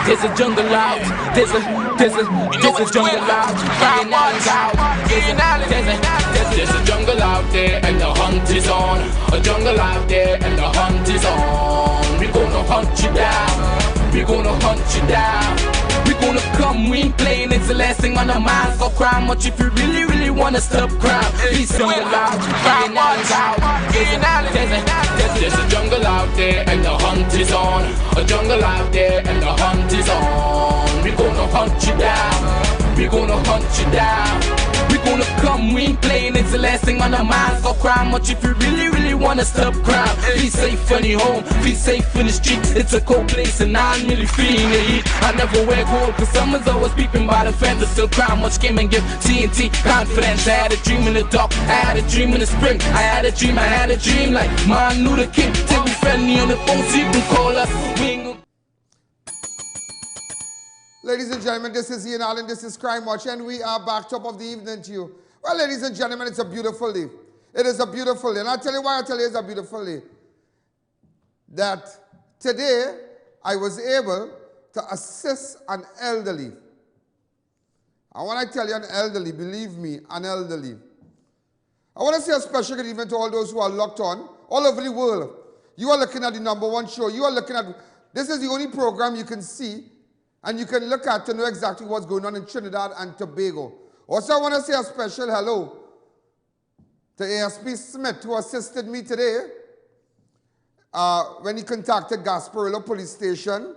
There's a jungle out. There's a jungle out. There's a jungle out there and the hunt is on. A jungle out there and the hunt is on. We gonna hunt you down. We gonna hunt you down. We gonna come, we ain't playing, it's the last thing on our minds. Go crime much if you really, really wanna stop crime. Please jungle out, crime out. There's a jungle out there and the hunt is on. A jungle out there and the hunt is on. We gonna hunt you down. We gonna hunt you down. We gonna come, we ain't playing, it's the last thing on our minds. Go crime much if you really, really wanna stop crime. Be safe in your home, be safe in the street. It's a cold place and I'm really feeling the heat. I never wear gold cause someone's always peeping by the fence. Still crime much came and give TNT confidence. I had a dream in the dark, I had a dream in the spring. I had a dream like Martin Luther King. Take me friendly on the phone so you can call us. We ain't gonna... Ladies and gentlemen, this is I.A.N and this is Crime Watch, and we are back top of the evening to you. Well, ladies and gentlemen, it's a beautiful day. It is a beautiful day. And I'll tell you why I tell you it's a beautiful day. That today, I was able to assist an elderly. And when I tell you an elderly, believe me, an elderly. I want to say a special good evening to all those who are locked on all over the world. You are looking at the #1 show. You are looking at, this is the only program you can see and you can look at to know exactly what's going on in Trinidad and Tobago. Also, I want to say a special hello to ASP Smith, who assisted me today when he contacted Gasparillo Police Station.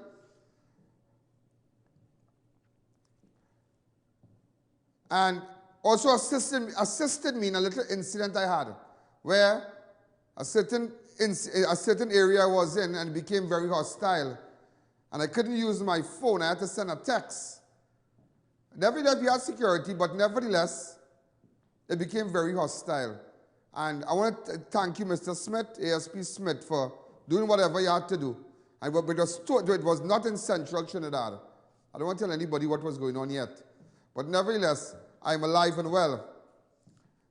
And also assisted me in a little incident I had, where a certain area I was in and became very hostile. And I couldn't use my phone, I had to send a text. Nevertheless, we had security, but nevertheless, it became very hostile. And I want to thank you, Mr. Smith, ASP Smith, for doing whatever you had to do. And it was not in central Trinidad. I don't want to tell anybody what was going on yet. But nevertheless, I'm alive and well.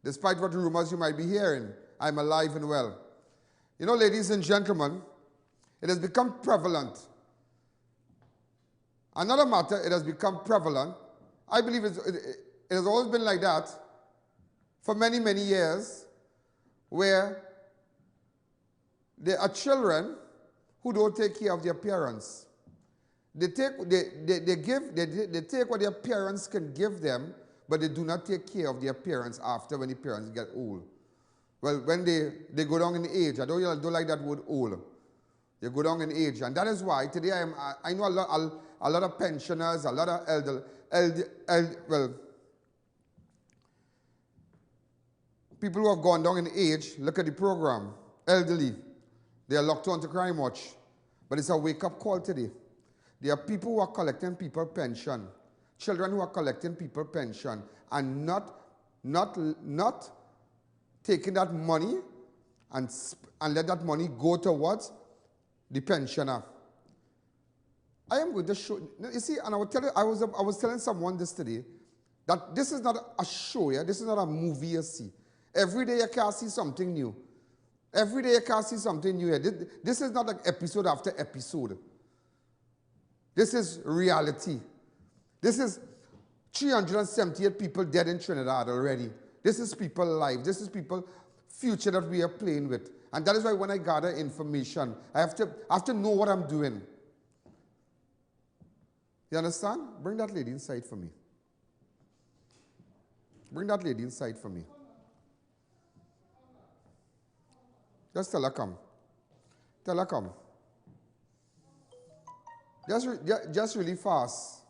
Despite what rumors you might be hearing, I'm alive and well. You know, ladies and gentlemen, it has become prevalent. Another matter, it has become prevalent. I believe it has always been like that for many, many years, where there are children who don't take care of their parents. They take what their parents can give them, but they do not take care of their parents after when the parents get old. Well, when they go down in age, I don't like that word old. They go down in age, and that is why today I know a lot of pensioners, a lot of people who have gone down in age. Look at the program, elderly. They are locked on to Crime Watch, but it's a wake-up call today. There are people who are collecting people pension, children who are collecting people pension, and not taking that money and let that money go towards the pensioner. I am going to show you see, and I will tell you, I was telling someone this today that this is not a show here, this is not a movie you see. Every day you can see something new. Every day you can see something new here. This is not like episode after episode. This is reality. This is 378 people dead in Trinidad already. This is people's life. This is people's future that we are playing with. And that is why when I gather information, I have to know what I'm doing. You understand? Bring that lady inside for me. Bring that lady inside for me. Just tell her come. Tell her come. Just really fast.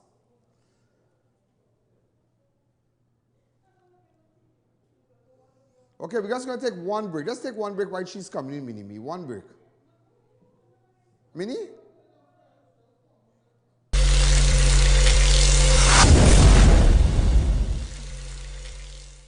Okay, we're just going to take one break. Let's take one break while she's coming in, Minnie. One break. Minnie?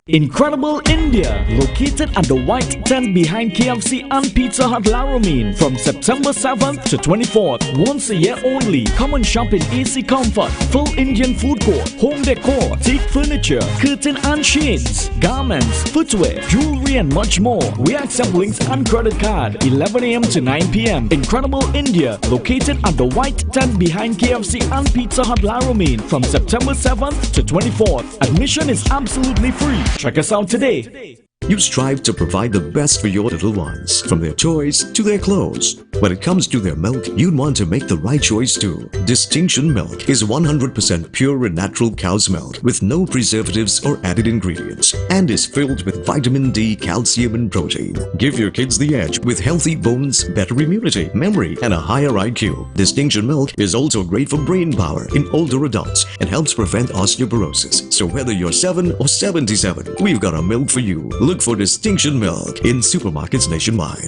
Incredible India, located at the white tent behind KFC and Pizza Hut Laramine from September 7th to 24th. Once a year only. Come and shop in AC Comfort, full Indian food court, home decor, teak furniture, curtain and shades, garments, footwear, jewelry and much more. We accept links and credit card. 11 a.m. to 9 p.m. Incredible India, located at the white tent behind KFC and Pizza Hut Laramine from September 7th to 24th. Admission is absolutely free. Check us out today. You strive to provide the best for your little ones, from their toys to their clothes. When it comes to their milk, you'd want to make the right choice too. Distinction Milk is 100% pure and natural cow's milk with no preservatives or added ingredients, and is filled with vitamin D, calcium and protein. Give your kids the edge with healthy bones, better immunity, memory and a higher IQ. Distinction Milk is also great for brain power in older adults and helps prevent osteoporosis. So whether you're 7 or 77, we've got a milk for you. Look for Distinction Milk in supermarkets nationwide.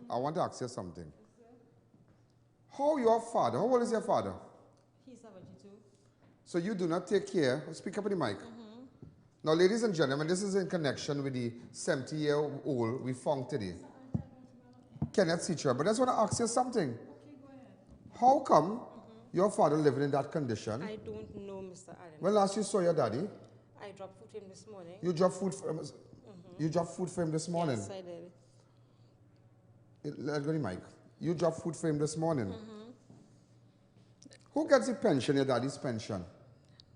I want to ask you something. How old is your father? He's 72. So you do not take care, speak up in the mic. Now ladies and gentlemen, this is in connection with the 70-year-old we found today. Kenneth teacher, but I just want to ask you something. Okay, go ahead. How come your father living in that condition? I don't know, Mr. Allen. When last you saw your daddy? I dropped food for him this morning. You dropped food for him? You dropped food for him this morning? Yes, I did. Let's go to the mic. You dropped food for him this morning? Who gets the pension, your daddy's pension?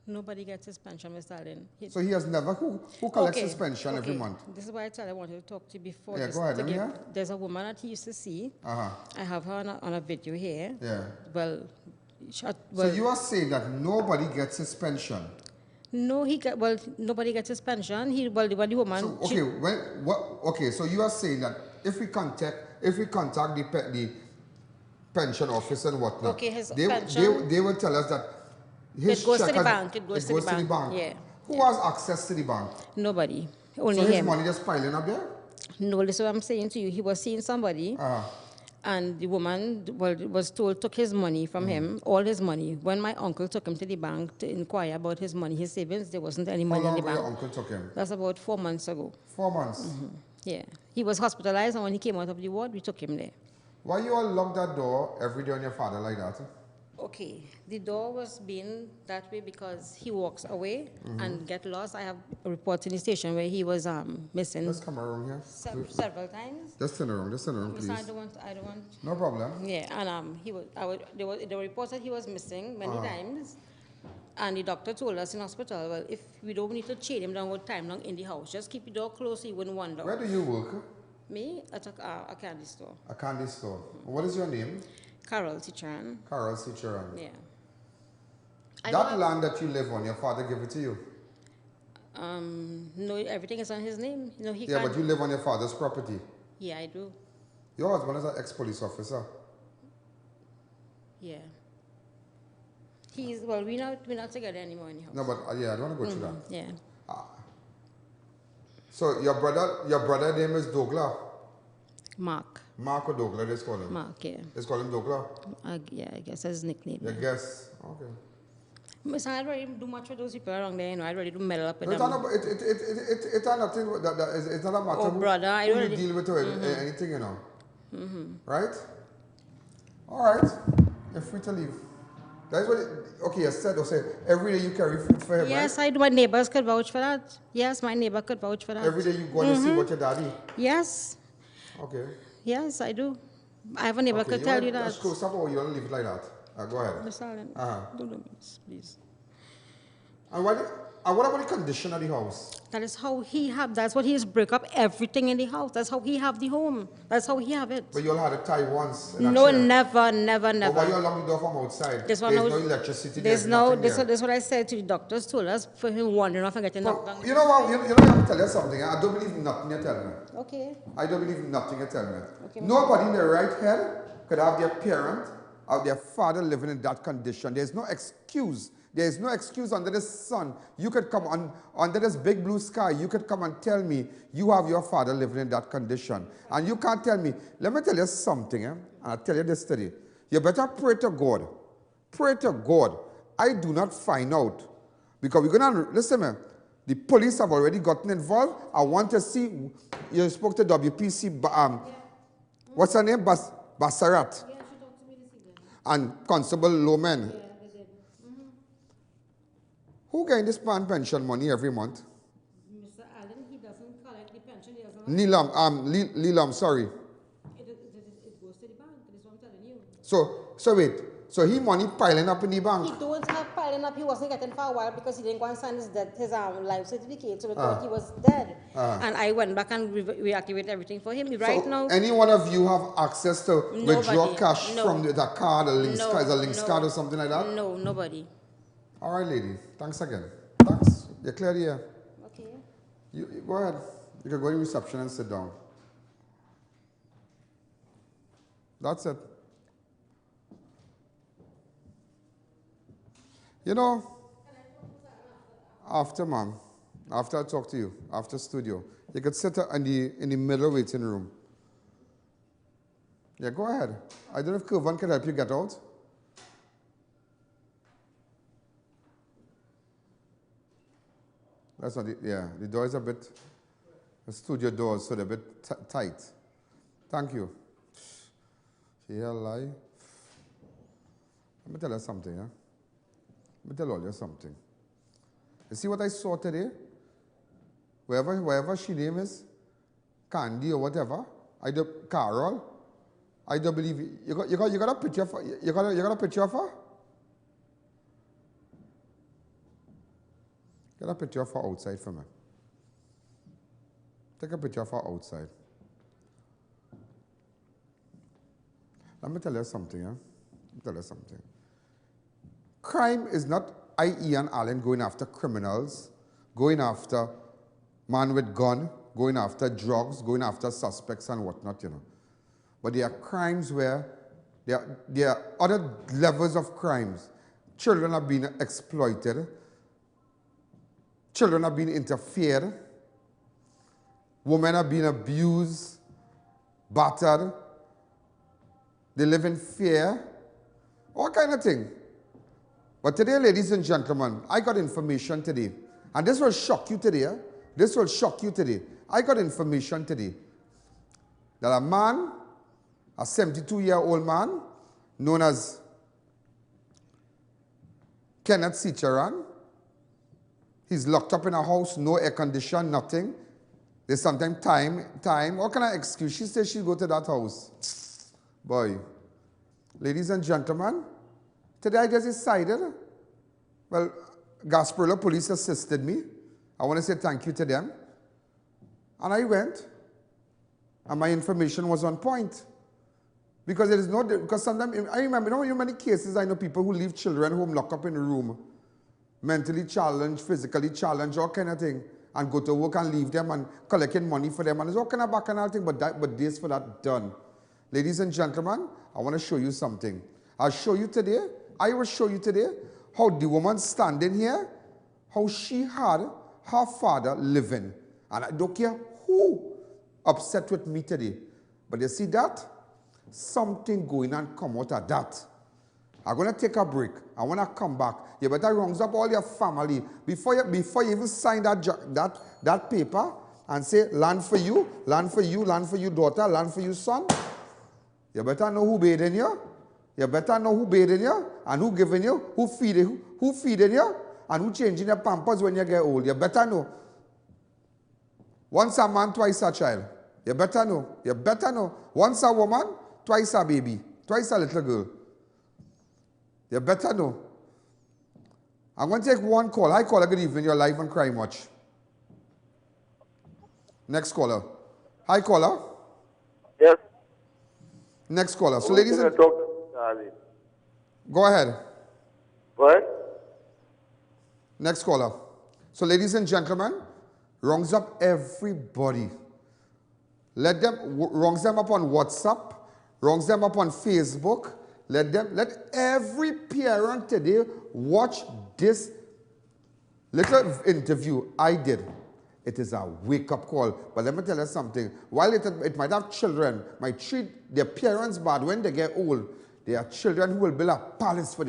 Nobody gets his pension, Mr. Allen. So he has never, who collects his pension every month? This is why I wanted to talk to you before. Yeah, go ahead, let me hear. There's a woman that he used to see. I have her on a video here. Yeah. Well, so you are saying that nobody gets his pension? No, nobody gets his pension. The woman. So, okay, so you are saying that if we contact the pension office and whatnot, they will tell us that his it goes check to the bank. It goes to the bank. Yeah. Who has access to the bank? Nobody. Only so his him. money just piling up there? No, this is what I'm saying to you. He was seeing somebody. And the woman was took his money from him, all his money. When my uncle took him to the bank to inquire about his money, his savings, there wasn't any money in the bank. How long ago your uncle took him? That's about 4 months ago. 4 months? Yeah. He was hospitalized, and when he came out of the ward, we took him there. Why you all lock that door every day on your father like that? Okay, the door was being that way because he walks away and get lost. I have reports in the station where he was missing. Let's come around here. Several times. Just turn around, please. I don't want. No problem. Yeah, and there were reports that he was missing many times. And the doctor told us in hospital, well, if we don't need to chain him down with time long in the house, just keep the door closed so he wouldn't wander. Where do you work? Me? At a candy store. A candy store. What is your name? Carol Cicharan. Carol Cicharan. Yeah. That land that you live on, your father gave it to you? No, everything is on his name. You know, but you live on your father's property? Yeah, I do. Your husband is an ex-police officer? Yeah. We're not together anymore in the house. No, but I don't want to go through that. Yeah. So your brother name is Douglas? Mark. Mark or Douglas, they call him? Mark, yeah. They call him Douglas? Yeah, I guess that's his nickname. I guess, okay. Miss, I don't really do much with those people around there, you know. I really do meddle up with them. It's not nothing, it's not a matter who you deal with or anything, you know. Right? All right. You're free to leave. That's what, you said, every day you carry food for him, yes, right? I do. My neighbors could vouch for that. Yes, my neighbor could vouch for that. Every day you go and see what your daddy? Yes. Okay. Yes, I do. I have a neighbor could tell you that. That's cool. Stop or you don't leave it like that. Go ahead. Miss Allen, don't do this, please. And what about the condition of the house? That is how that's what he has break up everything in the house. That's how he have the home. That's how he have it. But you all had it tied once? No, never. Why you lock the door from outside? There's no electricity. This is what I said to the doctors told us for him wandering off and getting knocked down. You know what? You know, I have to tell you something. I don't believe nothing you tell me. Okay. I don't believe nothing you tell me. Okay, nobody in their right head could have their parent or their father living in that condition. There's no excuse. There is no excuse under the sun. You could come under this big blue sky. You could come and tell me you have your father living in that condition. And you can't tell me. Let me tell you something. And I'll tell you this today. You better pray to God. Pray to God I do not find out, because we're going to, listen, man, the police have already gotten involved. I want to see, you spoke to WPC, what's her name? Bassarat. Yeah, she talked to me this evening. And Constable LOMAN. Yeah, they did. Who getting this pension money every month? Mr. Allen, he doesn't collect the pension. He doesn't. LEELUM, sorry. It goes to the bank. That's what I'm telling you. So wait. So he money piling up in the bank? He don't have piling up. He wasn't getting for a while because he didn't go and sign his life certificate. So because he was dead. And I went back and reactivated everything for him. Right now. Any one of you have access to withdraw cash from the card, a links card or something like that? No, nobody. All right, lady. Thanks again. Thanks. You're clear here. Okay. You go ahead. You can go in reception and sit down. That's it. You know, after, ma'am, after I talk to you, after studio, you could sit in the middle waiting room. Yeah, go ahead. I don't know if Kirvan can help you get out. That's not the door is a bit, the studio doors, so they're a bit tight. Thank you. Here, lie. Let me tell you something, yeah? Let me tell all you something. You see what I saw today? Wherever she name is, Candy or whatever, Carol, I don't believe you got a picture for you got a picture of her? Get a picture of her outside for me. Take a picture of her outside. Let me tell you something, yeah? Let me tell you something. Crime is not I.A.N. Allen going after criminals, going after man with gun, going after drugs, going after suspects and whatnot, you know. But there are crimes where there are other levels of crimes. Children are being exploited. Children are being interfered. Women are being abused, battered. They live in fear. All kind of thing. But today, ladies and gentlemen, I got information today. And this will shock you today. This will shock you today. I got information today that a man, a 72-year-old man, known as KENNETH, he's locked up in a house, no air condition, nothing. There's sometimes time. What kind of excuse? She says she'll go to that house. Boy, ladies and gentlemen, today I just decided, well, GASPARILLO police assisted me. I want to say thank you to them. And I went, and my information was on point. Because there is no, because sometimes, I remember, you know, in many cases, I know people who leave children home, lock up in a room, mentally challenged, physically challenged, all kind of thing, and go to work and leave them and collecting money for them, and there's all kind of bacchanal thing, but this for that done. Ladies and gentlemen, I want to show you something. I will show you today how the woman standing here, how she had her father living. And I don't care who upset with me today. But you see that? Something going and come out of that. I'm going to take a break. I want to come back. You better round up all your family. Before you even sign that paper and say, land for you, land for you, land for you, daughter, land for you, son. You better know who bathing you. You better know who bathing you and who giving you, who feeding you, and who changing your pampers when you get old. You better know. Once a man, twice a child. You better know. You better know. Once a woman, twice a baby, twice a little girl. You better know. I'm going to take one call. Hi, caller. Good evening. You're live on Crime Watch. Next caller. Hi, caller. Yes. Next caller. So, ladies and... Go ahead. What? Next caller. So, ladies and gentlemen, wrongs up everybody. Let wrongs them up on WhatsApp, wrongs them up on Facebook. Let every parent today watch this little interview I did. It is a wake-up call. But let me tell you something. While it might have children, might treat their parents bad when they get old, there are children who will build a palace for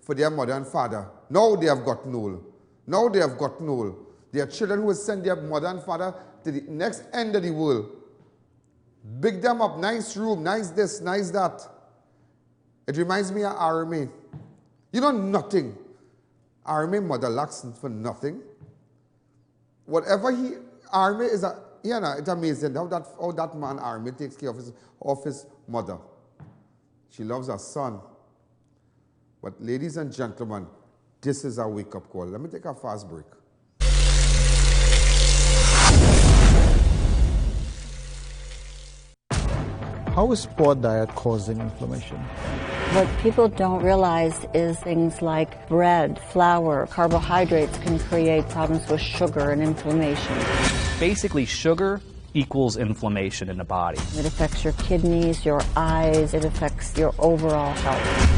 for their mother and father. Now they have gotten old. Now they have gotten old. There are children who will send their mother and father to the next end of the world. Big them up, nice room, nice this, nice that. It reminds me of RMA. You know nothing. RMA mother lacks for nothing. Whatever RMA is, it's amazing how that man RMA takes care of his mother. She loves her son. But ladies and gentlemen, this is our wake-up call. Let me take a fast break. How is poor diet causing inflammation? What people don't realize is things like bread, flour, carbohydrates can create problems with sugar and inflammation. Basically, sugar equals inflammation in the body. It affects your kidneys, your eyes, it affects your overall health.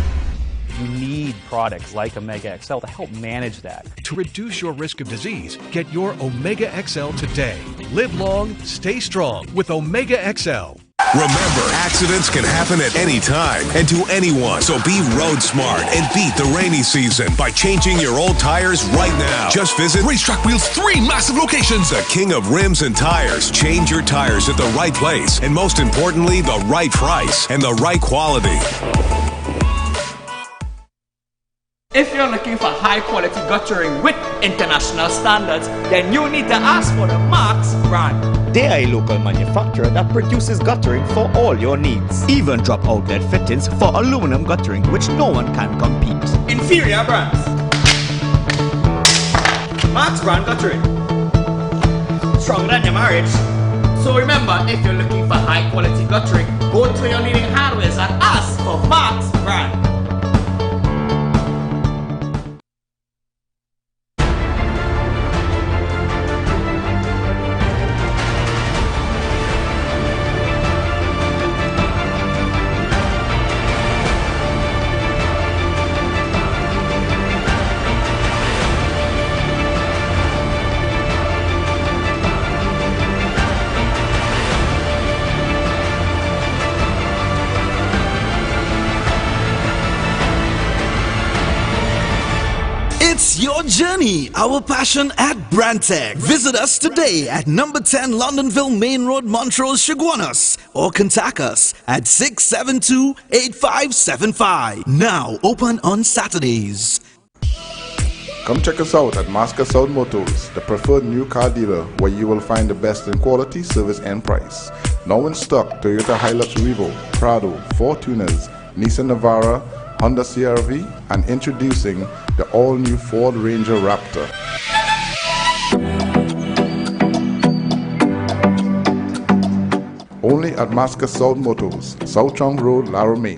You need products like Omega XL to help manage that. To reduce your risk of disease, get your Omega XL today. Live long, stay strong with Omega XL. Remember, accidents can happen at any time and to anyone. So be road smart and beat the rainy season by changing your old tires right now. Just visit Racetrack Wheels' 3 massive locations. the king of rims and tires. Change your tires at the right place and most importantly, the right price and the right quality. If you're looking for high quality guttering with international standards, then you need to ask for the Marks brand. They are a local manufacturer that produces guttering for all your needs. Even drop outlet fittings for aluminum guttering, which no one can compete. Inferior brands. Marks brand guttering. Stronger than your marriage. So remember, if you're looking for high quality guttering, go to your leading hardwares and ask for Marks brand. It's your journey, our passion at Brandtech. Visit us today at number 10 Londonville Main Road, Montrose, Chaguanas, or contact us at 672-8575. Now open on Saturdays. Come check us out at Masca South Motors, the preferred new car dealer where you will find the best in quality, service and price. Now in stock, Toyota Hilux Revo, Prado, Fortuners, Nissan Navara, Honda CR-V, and introducing the all-new Ford Ranger Raptor. Only at Masca South Motors, South Chong Road, Laramie.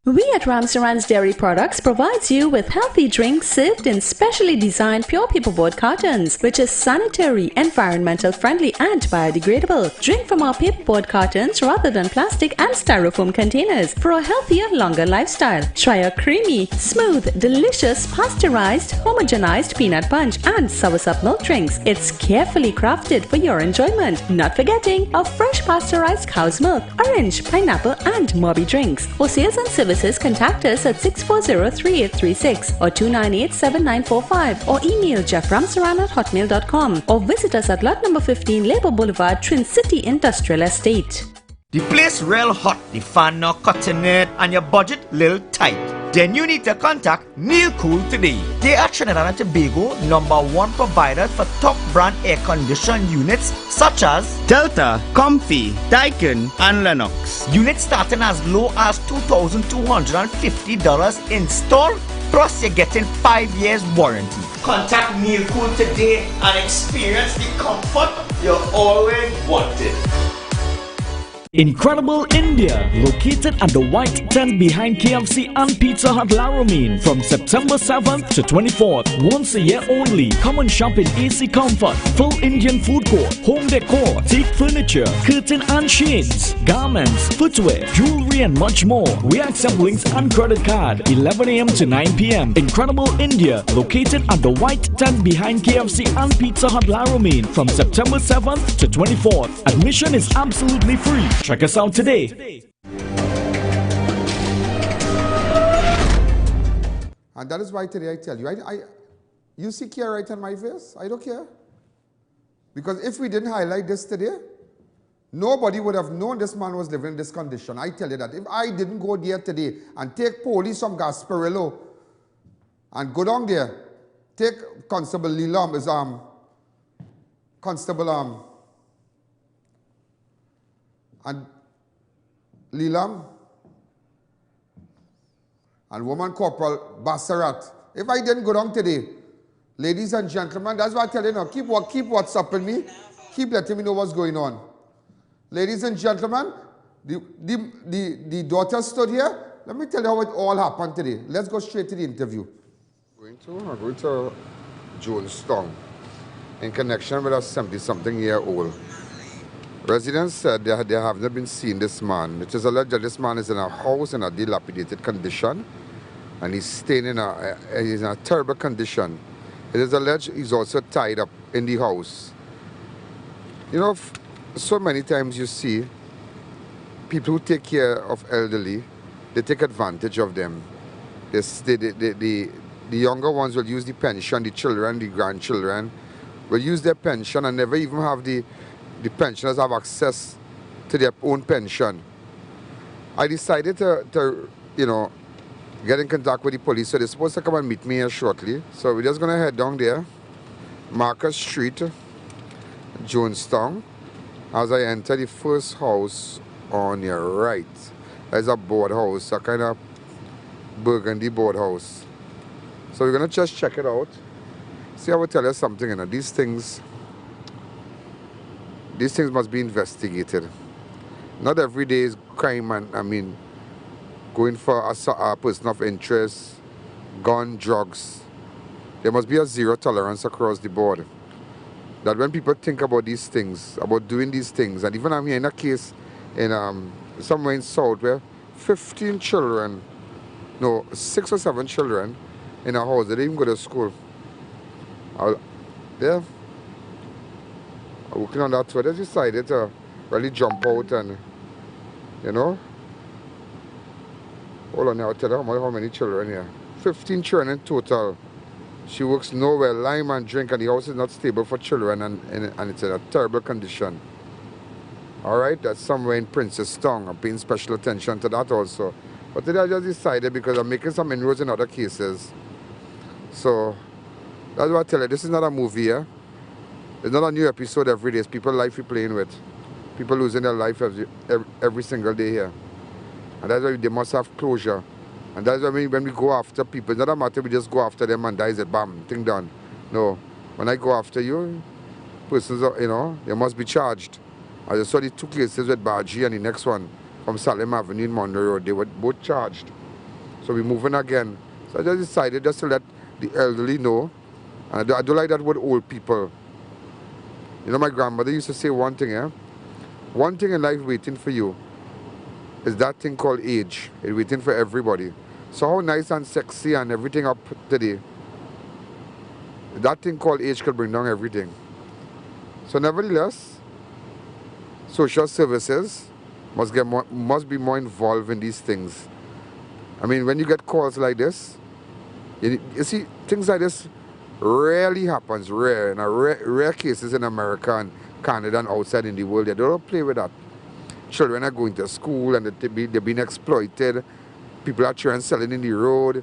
We at Ramsaran's Dairy Products provides you with healthy drinks served in specially designed pure paperboard cartons, which is sanitary, environmental friendly and biodegradable. Drink from our paperboard cartons rather than plastic and styrofoam containers for a healthier, longer lifestyle. Try our creamy, smooth, delicious, pasteurized, homogenized peanut punch and soursop milk drinks. It's carefully crafted for your enjoyment. Not forgetting our fresh pasteurized cow's milk, orange, pineapple and Moby drinks. For sales and services, contact us at 640-3836 or 298-7945 or email jefframsaran@hotmail.com or visit us at lot number 15 Labour Boulevard, Twin City Industrial Estate. The place real hot, the fan not cutting it, and your budget little tight. Then you need to contact Neil Cool today. They are Trinidad and Tobago #1 provider for top brand air conditioned units such as Delta, Comfy, Daikin, and Lennox. Units starting as low as $2,250 install, plus you're getting 5 years warranty. Contact Neil Cool today and experience the comfort you always wanted. Incredible India, located at the white tent behind KFC and Pizza Hut Laramine from September 7th to 24th, once a year only. Come and shop in AC Comfort, full Indian food court, home decor, teak furniture, curtain and shades, garments, footwear, jewelry and much more. We accept links and credit card, 11 a.m. to 9 p.m. Incredible India, located at the white tent behind KFC and Pizza Hut Laramine from September 7th to 24th. Admission is absolutely free. Check us out today. And that is why today I tell you, you see care right on my face? I don't care. Because if we didn't highlight this today, nobody would have known this man was living in this condition. I tell you that. If I didn't go there today and take police from GASPARILLO and go down there, take Constable LEELUM, Constable and LEELUM and Woman Corporal BASSARAT. If I didn't go down today, ladies and gentlemen, that's why I tell you now, keep WhatsApping me, keep letting me know what's going on. Ladies and gentlemen, the daughter stood here. Let me tell you how it all happened today. Let's go straight to the interview. I'm going to Jonestown in connection with a 70-something-year-old. Residents said they have not been seeing this man. It is alleged that this man is in a house in a dilapidated condition, and he's staying in a terrible condition. It is alleged he's also tied up in the house. You know, so many times you see people who take care of elderly, they take advantage of them. The younger ones will use the pension, the children, the grandchildren will use their pension and never even have the pensioners have access to their own pension. I decided to get in contact with the police, so they're supposed to come and meet me here shortly. So we're just gonna head down there, Marcus Street, Jonestown. As I enter the first house on your right, there's a board house, a kind of burgundy board house. So we're gonna just check it out. See, I will tell you something, these things must be investigated. Not every day is crime, and going for a person of interest, gun, drugs. There must be a zero tolerance across the board. That when people think about these things, about doing these things, and even I'm here in a case in somewhere in South where 15 children, no, 6 or 7 children in a house, they didn't even go to school. Working on that, so I just decided to really jump out and, hold on now, I'll tell you how many children here. 15 children in total. She works nowhere, lime and drink, and the house is not stable for children, and it's in a terrible condition. All right, that's somewhere in Princestown. I'm paying special attention to that also. But today I just decided, because I'm making some inroads in other cases. So that's what I tell you. This is not a movie here. It's not a new episode every day. It's people's life we're playing with. People losing their life every single day here. And that's why they must have closure. And that's why when we go after people, it's not a matter we just go after them and dies it, bam, thing done. No. When I go after you, persons, they must be charged. I just saw the 2 cases with Baji and the next one from Salem Avenue in Monroe Road. They were both charged. So we're moving again. So I just decided just to let the elderly know. And I don't like that word old people. My grandmother used to say one thing, one thing in life waiting for you is that thing called age. It's waiting for everybody. So how nice and sexy and everything up today, that thing called age could bring down everything. So nevertheless, social services must be more involved in these things. When you get calls like this, you see, things like this rarely happens, rare. In rare cases in America and Canada and outside in the world, they don't play with that. Children are going to school and they're being exploited. People are trying selling in the road,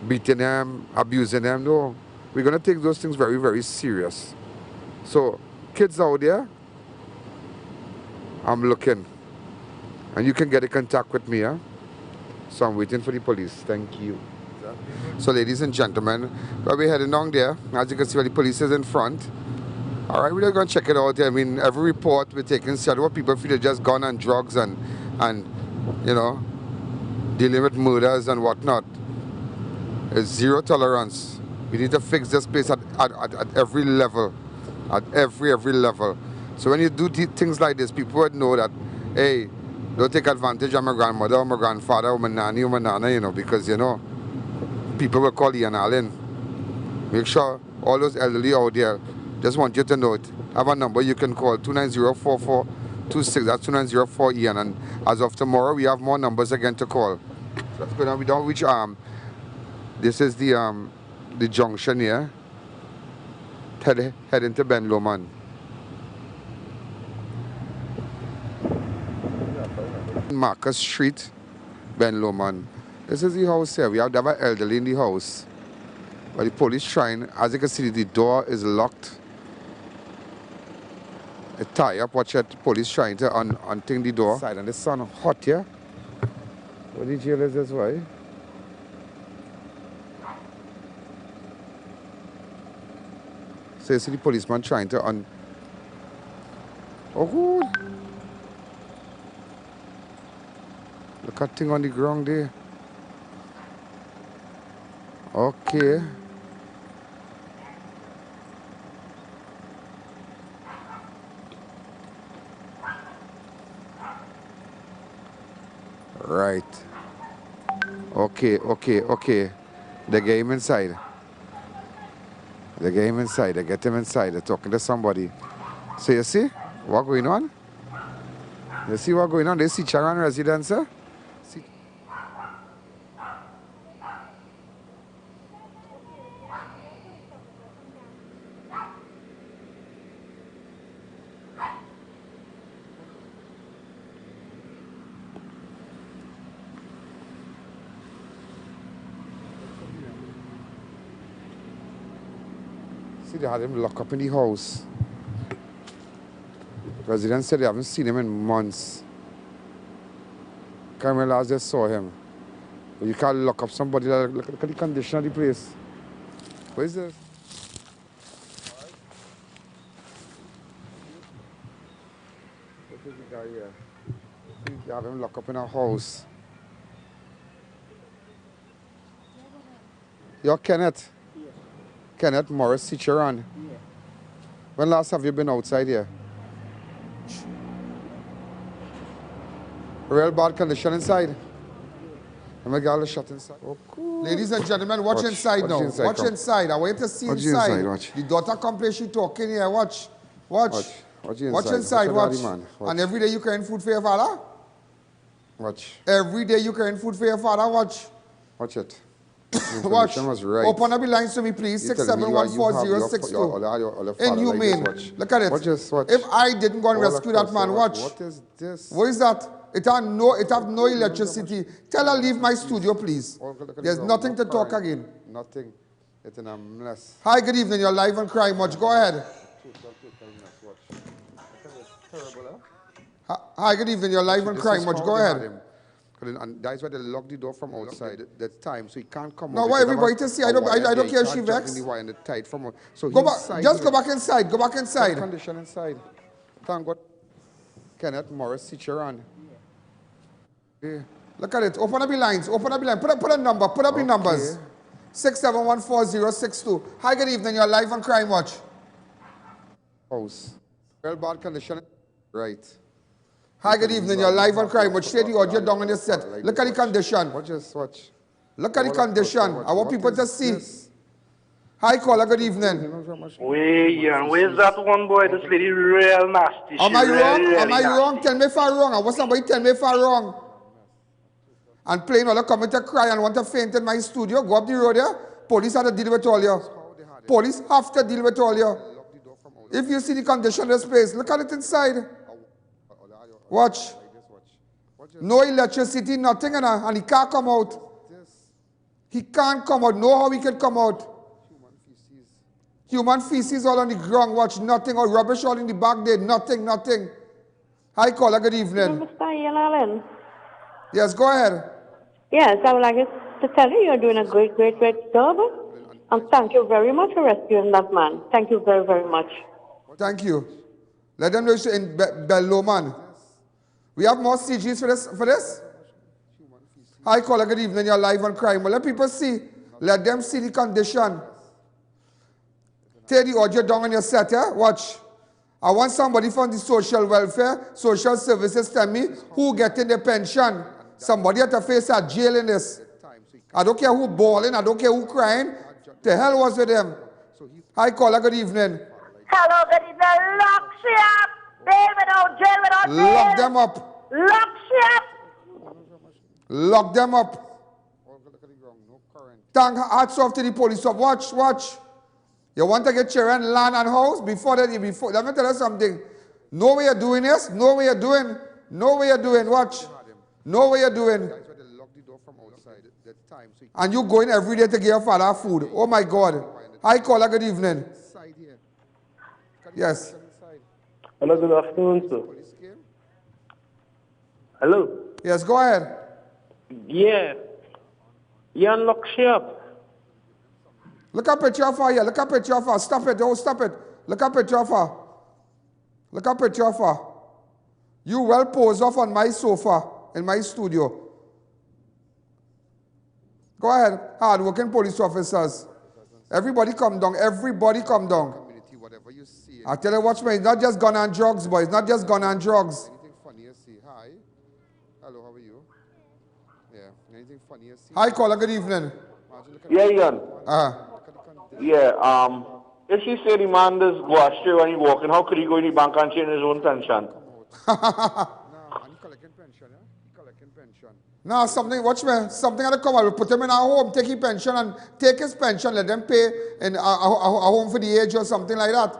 beating them, abusing them. No, we're going to take those things very, very serious. So, kids out there, I'm looking. And you can get in contact with me, So I'm waiting for the police. Thank you. So, ladies and gentlemen, we're heading down there. As you can see, the police is in front. All right, we're just going to check it out. Every report we're taking, what people feel is just gun and drugs and dealing with murders and whatnot. It's zero tolerance. We need to fix this place at every level, at every level. So when you do things like this, people would know that, hey, don't take advantage of my grandmother or my grandfather or my nanny or my nana, because, people will call I.A.N in. Make sure all those elderly out there, just want you to know it. Have a number you can call, 290-4426. That's 290 I.A.N. And as of tomorrow, we have more numbers again to call. So let's go down. We don't reach This is the junction here. Heading to Ben Lomond. Marcus Street, Ben Lomond. This is the house here. We have an elderly in the house. But the police trying, as you can see, the door is locked. A tie up, watch it. Police trying to unthing the door. And the sun hot here. What the jail is this way? So you see the policeman trying to Oh, look at thing on the ground there. Okay. Right. Okay. They get him inside. They get him inside. They get him inside. They're talking to somebody. So you see what going on? You see what going on? They see Charan residence, sir? See. See, they had him locked up in the house. Residents said they haven't seen him in months. Can't remember last they saw him. But you can't lock up somebody. Look at the condition of the place. What is this? What is the guy here? See, they have him locked up in a house. You're Kenneth? Kenneth Morris, teacher on. Yeah. When last have you been outside here? Real bad condition inside. I'm a girl shut inside. Oh, cool. Ladies and gentlemen, watch inside now. Watch inside. I want you to see inside. Watch. The daughter complains she talking here. Watch. Watch inside. Watch. And every day you carrying food for your father? Watch. Every day you carrying food for your father? Watch. Watch it. Watch. Right. Open up the lines to me, please. 6714062. Inhumane. Look at it. Watch. If I didn't go and rescue that man, watch. What is this? What is that? It have no electricity. Tell her leave my studio, please. There's nothing to talk again. Nothing. It's in a mess. Hi, good evening. You're live on Crime Watch. Go ahead. Hi, good evening. You're live on Crime Watch. Go ahead. And that's why they lock the door from outside. That's time, so he can't come out. No, why everybody to see? I don't care if she vexed. So go back. Just go back inside. Go back inside. Condition inside. Thank God. Kenneth Morris, teacher on. Yeah. Look at it. Open up the lines. Open up the line. Put a number. Put up the numbers. 6714062. Hi, good evening. You're live on Crime Watch. House. Real bad condition. Right. Hi, good evening. You're live on Crime Watch. Stay the audio down on your set. Look at the condition. Watch. Look at the condition. I want people to see. Hi, caller. Good evening. Where's that one boy? This lady real nasty. Am I wrong? Am I wrong? Tell me if I'm wrong. I want somebody tell me if I'm wrong. And plain other coming to cry and want to faint in my studio. Go up the road here. Police have to deal with all you. Police have to deal with all you. If you see the condition of the space, look at it inside. Watch. No electricity, nothing, and he can't come out. He can't come out. No how he can come out. Human feces all on the ground. Watch, nothing. Or rubbish all in the back there. Nothing. Hi, caller. Good evening. Mr. Allen. Yes, go ahead. Yes, I would like to tell you you're doing a great job. And thank you very much for rescuing that man. Thank you very, very much. Thank you. Let them know you're in LOMAN. We have more CGs for this? Hi, caller. Good evening. You're live on Crime. Well, let people see. Let them see the condition. Take the audio down on your set, yeah? Watch. I want somebody from the social welfare, social services tell me who getting the pension. Somebody had to face a jail in this. I don't care who bawling, I don't care who crying. The hell was with them? Hi, caller, good evening. Hello, good evening. Lock she up. Bail without jail, without jail. Lock them up. Lock she up. Lock them up. Thank hats off to the police. So watch, watch. You want to get children land and house? Before that, let me tell you something. Know what you're doing, yes? Know what you're doing. Know what you're doing. Watch. Know what you're doing. And you going every day to give your father food. Oh my God. Hi, caller. Good evening. Yes. Hello, good afternoon, sir. Hello. Yes, go ahead. Yeah. Ian Lockshop. Look up at your fire. Look up at your fire. Stop it. Oh, stop it. Look up at your fire. Look up at your fire. You well posed off on my sofa in my studio. Go ahead. Hard-working police officers. Everybody come down. Everybody come down. I tell you, watch me. It's not just gun and drugs, boys. It's not just gun and drugs. Anything funny you see? Hi. Hello, how are you? Yeah. Anything funny you see? Hi, caller. Good evening. Yeah, Ian. Yeah, if she said the man does go astray when he walking, how could he go in the bank and change his own pension? No, something, watch me, something had to come out. We'll put him in our home, take his pension and take his pension, let them pay in a home for the age or something like that.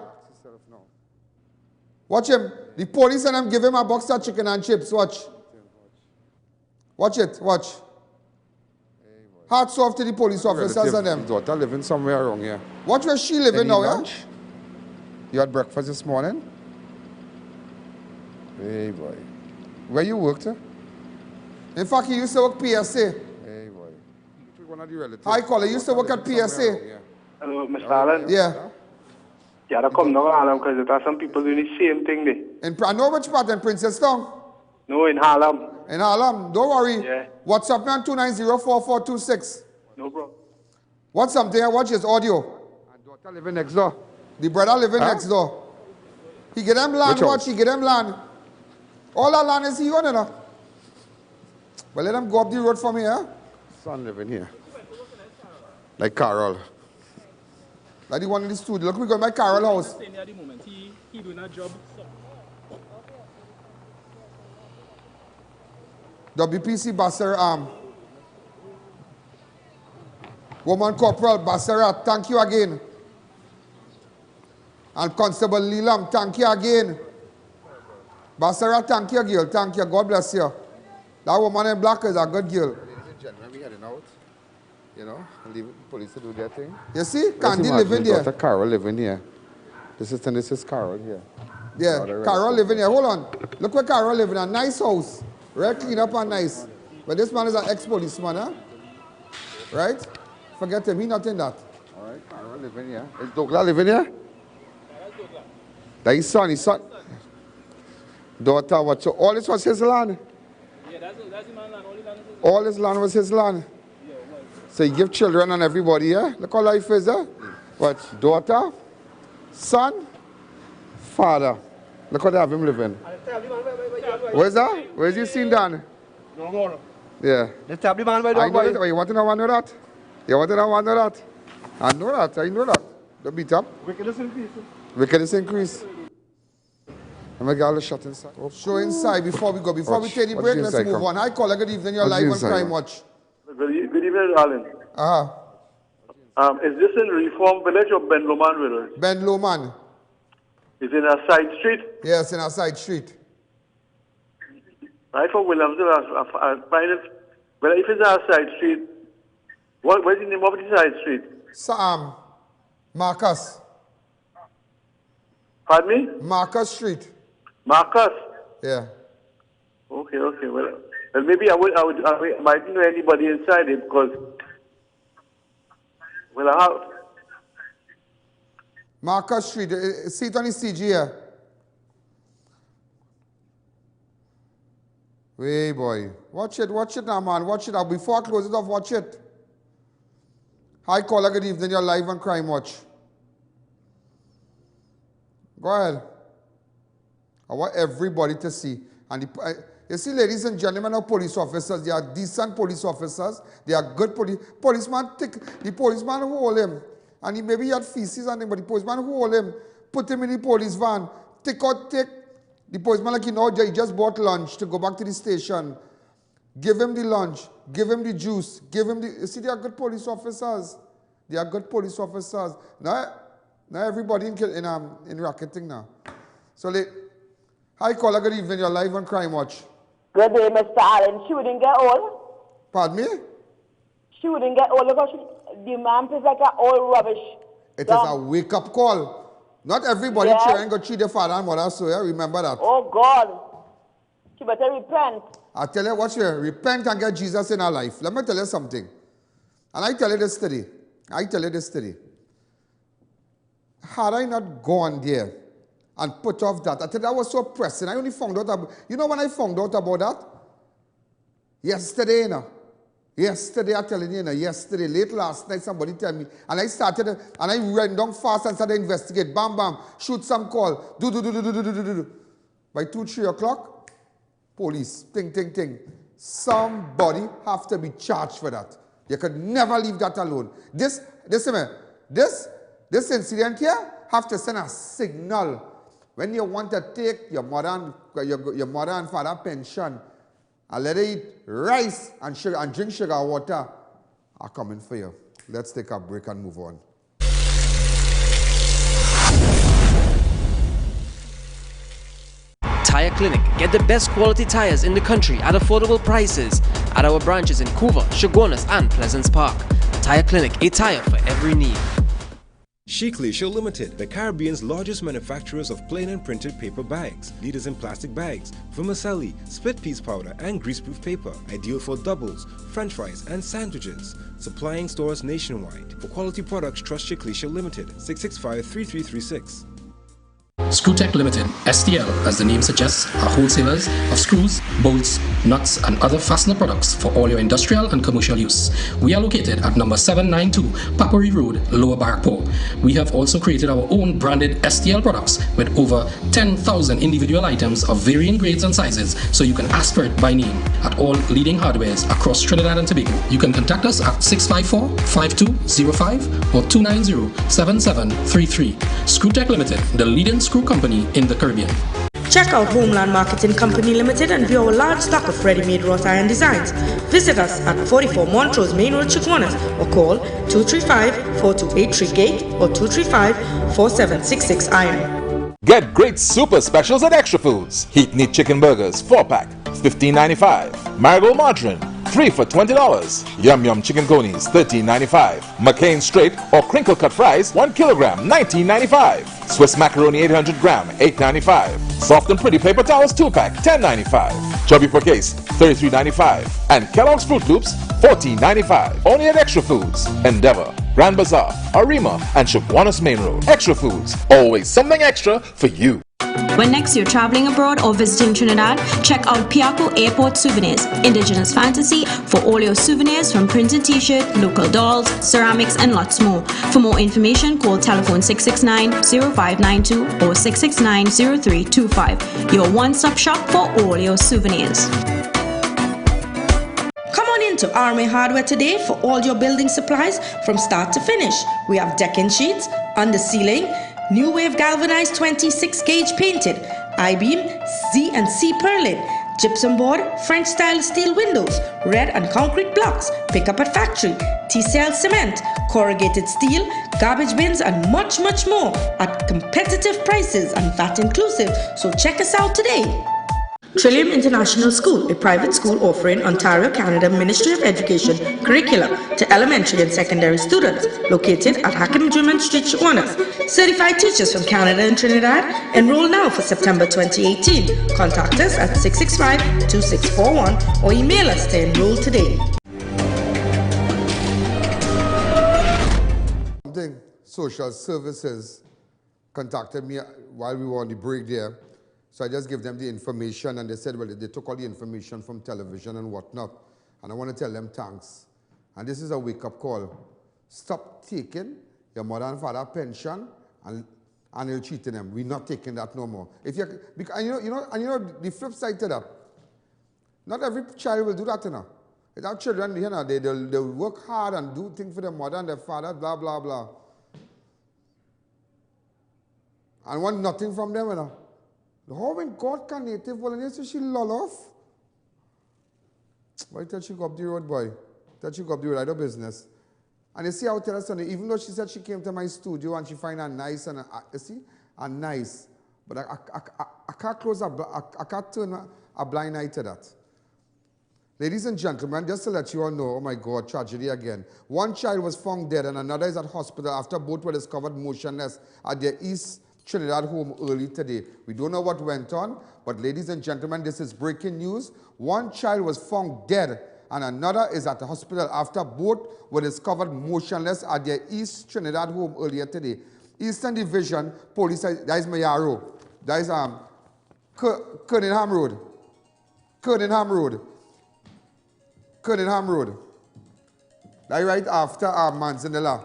Watch him. The police and them give him a box of chicken and chips. Watch. Watch it. Watch. Hats off to the police officers and them. Daughter living somewhere around here. Watch where she living now, yeah? You had breakfast this morning? Hey, boy. Where you worked, eh? In fact, he used to work PSA. Hey, boy. One of the relatives. Hi, caller. He used to work at PSA. Hello, Mr. Allen. Yeah. Yeah, I come down, Harlem, because there are some people doing the same thing there. I know which part in Princestown? No, in Harlem. In Harlem. Don't worry. Yeah. WhatsApp me on 290-4426. No problem. What's something? I watch his audio. And daughter living next door. The brother living next door. He get them land, watch, he get them land. All that land is he on, you know. But let them go up the road from here. Son living here. Like Carol. Like the one in the studio. Look, we go to my Carol house. He doing a job. WPC Bassarat, Woman Corporal Bassarat, thank you again. And Constable LEELUM, thank you again. Bassarat, thank you, girl. Thank you. God bless you. That woman in black is a good girl. Ladies and gentlemen, we heading out. You know, leave the police to do their thing. You see? Candy living there. Daughter Carol living here. This is Carol here. Yeah, Carol living here. Hold on. Look where Carol living. A nice house. Very clean up and nice. But this man is an ex-policeman, huh? Right? Forget him. He not in that. All right, Carol living here. Is Douglas living here? That's his son. Daughter, what? So all this was his land? Yeah, that's his man land. All his land was his land? Yeah, well. So he give children and everybody, yeah? Look how life is, huh? What? Daughter, son, father. Look how they have him living. Where's that? Where's your scene done? No. Yeah. Let's have the man by the I know it. You want to know that? You want to know that? I know that. Don't beat up. Wickedness increase. I'm going to get all the shot inside. Oh, show inside before we go. Before we take the break, let's move on. Hi, caller. Good evening. You're live on Crime Watch. Good evening, Alan. Is this in Reform Village or Ben Loman Village? Ben Loman. Is in a side street? Yes, in a side street. Right for Williamsville, I find it. Well, if it's a side street, what's the name of the side street? Marcus. Pardon me? Marcus Street. Marcus? Yeah. Okay. Well, maybe I might know anybody inside it because, well, I have. Marcus Street. See it on the CG here. Hey, boy. Watch it now, man. Watch it now. Before I close it off, watch it. Hi, caller. Good evening. You're live on Crime Watch. Go ahead. I want everybody to see. And you see, ladies and gentlemen, our police officers, they are decent police officers. They are good policeman. The policeman who hold him, and maybe he had feces and thing, but the policeman who hold him, put him in the police van, take the policeman like he just bought lunch to go back to the station. Give him the lunch. Give him the juice. Give him the... You see, they are good police officers. They are good police officers. Now everybody in racketing now. So, hi, caller. Good evening. You're live on Crime Watch. Good day, Mr. Allen. She wouldn't get old. Pardon me? She wouldn't get old because the man is like an old rubbish. It is a wake-up call. Not everybody cheering go cheat their father and mother, so yeah, remember that. Oh, God. She better repent. I tell you what, repent and get Jesus in our life. Let me tell you something. And I tell you this today. Had I not gone there and put off that, I tell you, that was so pressing. I only found out about, you know when I found out about that? Yesterday, you know. Yesterday, I'm telling you, yesterday, late last night, somebody tell me, and I started, and I ran down fast and started to investigate. Bam, bam, shoot some call, do. By 2, 3 o'clock, police, ting. Somebody have to be charged for that. You could never leave that alone. This incident here have to send a signal. When you want to take your mother and father pension, and let her eat rice and sugar and drink sugar water, are coming for you. Let's take a break and move on. Tire Clinic. Get the best quality tires in the country at affordable prices at our branches in Couva, Chaguanas and Pleasance Park. Tire Clinic, a tire for every need. Sheikleisha Limited, the Caribbean's largest manufacturers of plain and printed paper bags, leaders in plastic bags, vermicelli, split piece powder and greaseproof paper, ideal for doubles, french fries and sandwiches. Supplying stores nationwide. For quality products, trust Sheikleisha Limited, 665-3336. Screwtech Limited, STL, as the name suggests, are wholesalers of screws, bolts, nuts, and other fastener products for all your industrial and commercial use. We are located at number 792 Papari Road, Lower Barrackpore. We have also created our own branded STL products with over 10,000 individual items of varying grades and sizes, so you can ask for it by name at all leading hardwares across Trinidad and Tobago. You can contact us at 654-5205 or 290-7733. Screwtech Limited, the leading screw company in the Caribbean. Check out Homeland Marketing Company Limited and view our large stock of ready-made wrought iron designs. Visit us at 44 Montrose Main Road, Chaguanas, or call 235-4283 Gate or 235-4766 Iron. Get great super specials at Extra Foods. Heat Neat Chicken Burgers 4-pack, $15.95. Marigold Margarine, 3 for $20. Yum Yum Chicken Conies, $13.95. McCain Straight or Crinkle Cut Fries, 1 kilogram, $19.95. Swiss Macaroni 800 gram, $8.95. Soft and Pretty Paper Towels 2-pack, $10.95. Chubby per case, $33.95. And Kellogg's Fruit Loops, $14.95. Only at Extra Foods, Endeavor, Grand Bazaar, Arima, and Chaguanas Main Road. Extra Foods, always something extra for you. When next you're traveling abroad or visiting Trinidad, check out Piaco Airport Souvenirs, Indigenous Fantasy, for all your souvenirs from printed t-shirt, local dolls, ceramics, and lots more. For more information, call telephone 669-0592 or 669-0325. Your one-stop shop for all your souvenirs. Come on into RMA Hardware today for all your building supplies from start to finish. We have decking sheets, under ceiling, new wave galvanized 26 gauge painted, I-beam, Z and C purlin, gypsum board, French style steel windows, red and concrete blocks, pick up at factory, T-cell cement, corrugated steel, garbage bins, and much more at competitive prices and VAT inclusive. So check us out today. Trillium International School, a private school offering Ontario, Canada Ministry of Education curriculum to elementary and secondary students, located at Hackam Street, Chaguanas. Certified teachers from Canada and Trinidad. Enroll now for September 2018. Contact us at 665-2641 or email us to enroll today. Social Services contacted me while we were on the break there. So I just gave them the information, and they said, well, they took all the information from television and whatnot. And I want to tell them thanks. And this is a wake-up call. Stop taking your mother and father pension and you're cheating them. We're not taking that no more. If you know the flip side to that. Not every child will do that, you know. Our children, you know, they'll work hard and do things for their mother and their father, blah, blah, blah. And want nothing from them, you know. How when God can native volunteers, so she lull off? Why tell she go up the road, boy? Tell she go up the road, I do business. And you see how I tell her Sunday, even though she said she came to my studio and she find her nice and you see, and nice, but I can't close I can't turn a blind eye to that. Ladies and gentlemen, just to let you all know, oh my God, tragedy again. One child was found dead and another is at hospital after both were discovered motionless at their East Trinidad home early today. We don't know what went on, but ladies and gentlemen, this is breaking news. One child was found dead and another is at the hospital after both were discovered motionless at their East Trinidad home earlier today. Eastern Division Police, that is Mayaro, that is Kernenham Road. That right after Manzanilla.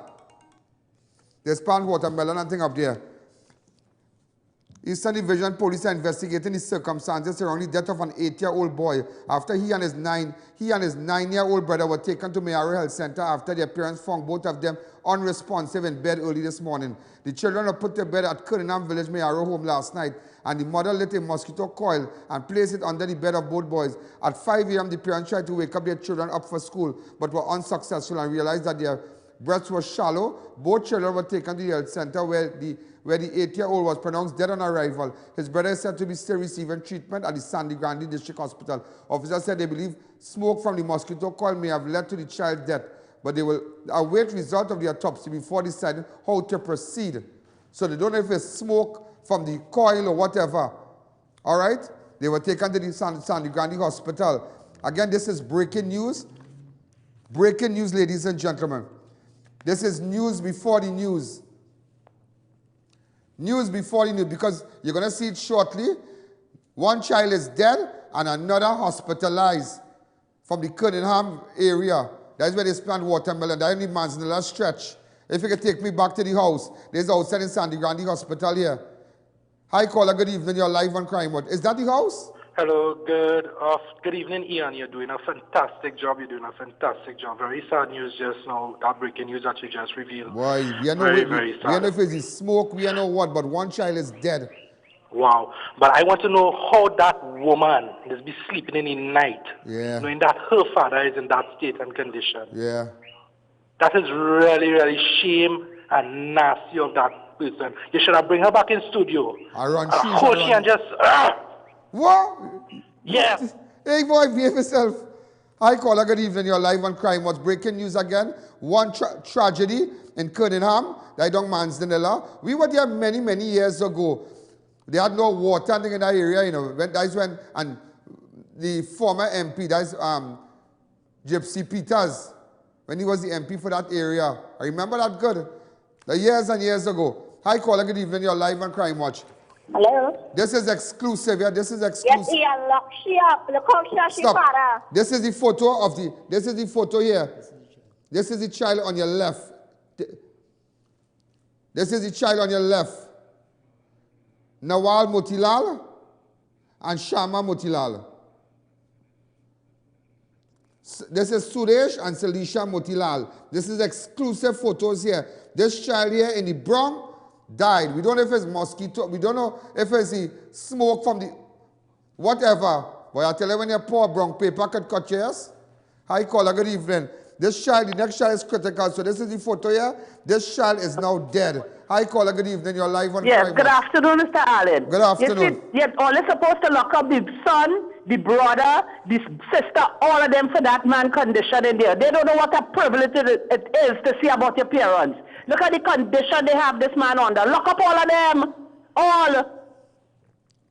There's Pan Watermelon and thing up there. Eastern Division Police are investigating the circumstances surrounding the death of an 8-year-old boy after he and his 9-year-old brother were taken to Mayaro Health Center after their parents found both of them unresponsive in bed early this morning. The children were put to bed at Kernenham Village Mayaro home last night, and the mother lit a mosquito coil and placed it under the bed of both boys. At 5 a.m., the parents tried to wake up their children up for school, but were unsuccessful and realized that their breaths were shallow. Both children were taken to the health center where the 8-year-old was pronounced dead on arrival. His brother is said to be still receiving treatment at the Sandy Grande District Hospital. Officers said they believe smoke from the mosquito coil may have led to the child's death, but they will await result of the autopsy before deciding how to proceed. So they don't know if it's smoke from the coil or whatever. All right? They were taken to the Sandy Grande Hospital. Again, this is breaking news. Breaking news, ladies and gentlemen. This is news before the news. News before the news, because you're going to see it shortly. One child is dead and another hospitalized from the Kernenham area. That's where they plant watermelon. That's in the Manzanilla stretch. If you can take me back to the house, there's outside in Sandy Grande Hospital here. Hi, caller. Good evening. You're live on Crime Watch. Is that the house? Hello. Good evening, Ian. You're doing a fantastic job. Very sad news just now. That breaking news that you just revealed. Boy, we are very sad. We know if it's smoke. We don't know what, but one child is dead. Wow. But I want to know how that woman is be sleeping in the night, knowing that her father is in that state and condition. Yeah. That is really, really shame and nasty of that person. You should have bring her back in studio. Hold she and just... What? Yes. Hey, boy, behave yourself. Hi, caller. Good evening. You're live on Crime Watch. Breaking news again. One tragedy in Kernenham, that down Manzanilla. We were there many, many years ago. They had no water in that area, you know. That's when, and the former MP, that's Gypsy Peters, when he was the MP for that area. I remember that good. Years and years ago. Hi, caller. Good evening. You're live on Crime Watch. Hello? This is exclusive, yeah? This is exclusive. Yes, Ian, lock she up. Look how she para. This is the photo of the, this is the photo here. This is the child on your left. This is the child on your left. Nawal Motilal and Shama Motilal. This is Suresh and Salisha Motilal. This is exclusive photos here. This child here in the Bronx died. We don't know if it's mosquito. We don't know if it's the smoke from the whatever. But I tell you, when you pour brown paper, could cut yours. Hi, caller. Good evening. This child, the next child is critical. So this is the photo here. This child is now dead. Hi, caller. Good evening. You're live on Yes, good afternoon, Mr. Allen. Good afternoon. Yes, all is supposed to lock up the son, the brother, the sister, all of them for that man condition in there. They don't know what a privilege it is to see about your parents. Look at the condition they have this man under. Lock up all of them. All.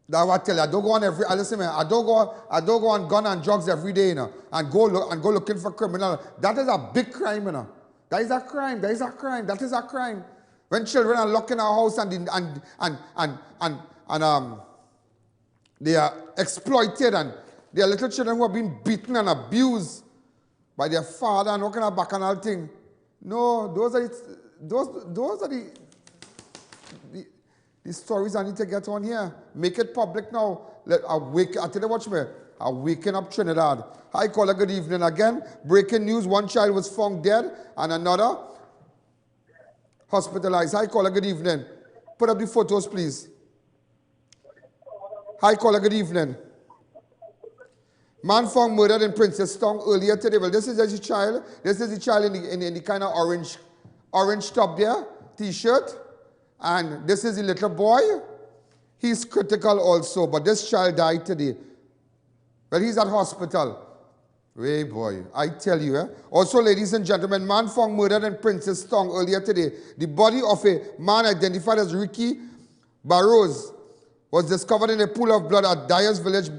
That's what I tell you. I don't go on every. Listen, man. I don't go on gun and drugs every day, you know, and go looking for criminal. That is a big crime, you know. That is a crime. That is a crime. That is a crime. When children are locked in our house and they are exploited, and there are little children who are being beaten and abused by their father and looking at back and all thing. No, those are the stories I need to get on here. Make it public now. I tell you watch me. I'm waking up Trinidad. Hi, caller. Good evening again. Breaking news. One child was found dead and another hospitalized. Hi, caller. Good evening. Put up the photos, please. Hi, caller. Good evening. Man found murdered in Princestown earlier today. Well, this is the child. This is the child in the kind of orange top there, T-shirt. And this is the little boy. He's critical also, but this child died today. Well, he's at hospital. Hey, boy, I tell you. Also, ladies and gentlemen, man found murdered in Princestown earlier today. The body of a man identified as Ricky Barrows was discovered in a pool of blood at Dyer's Village,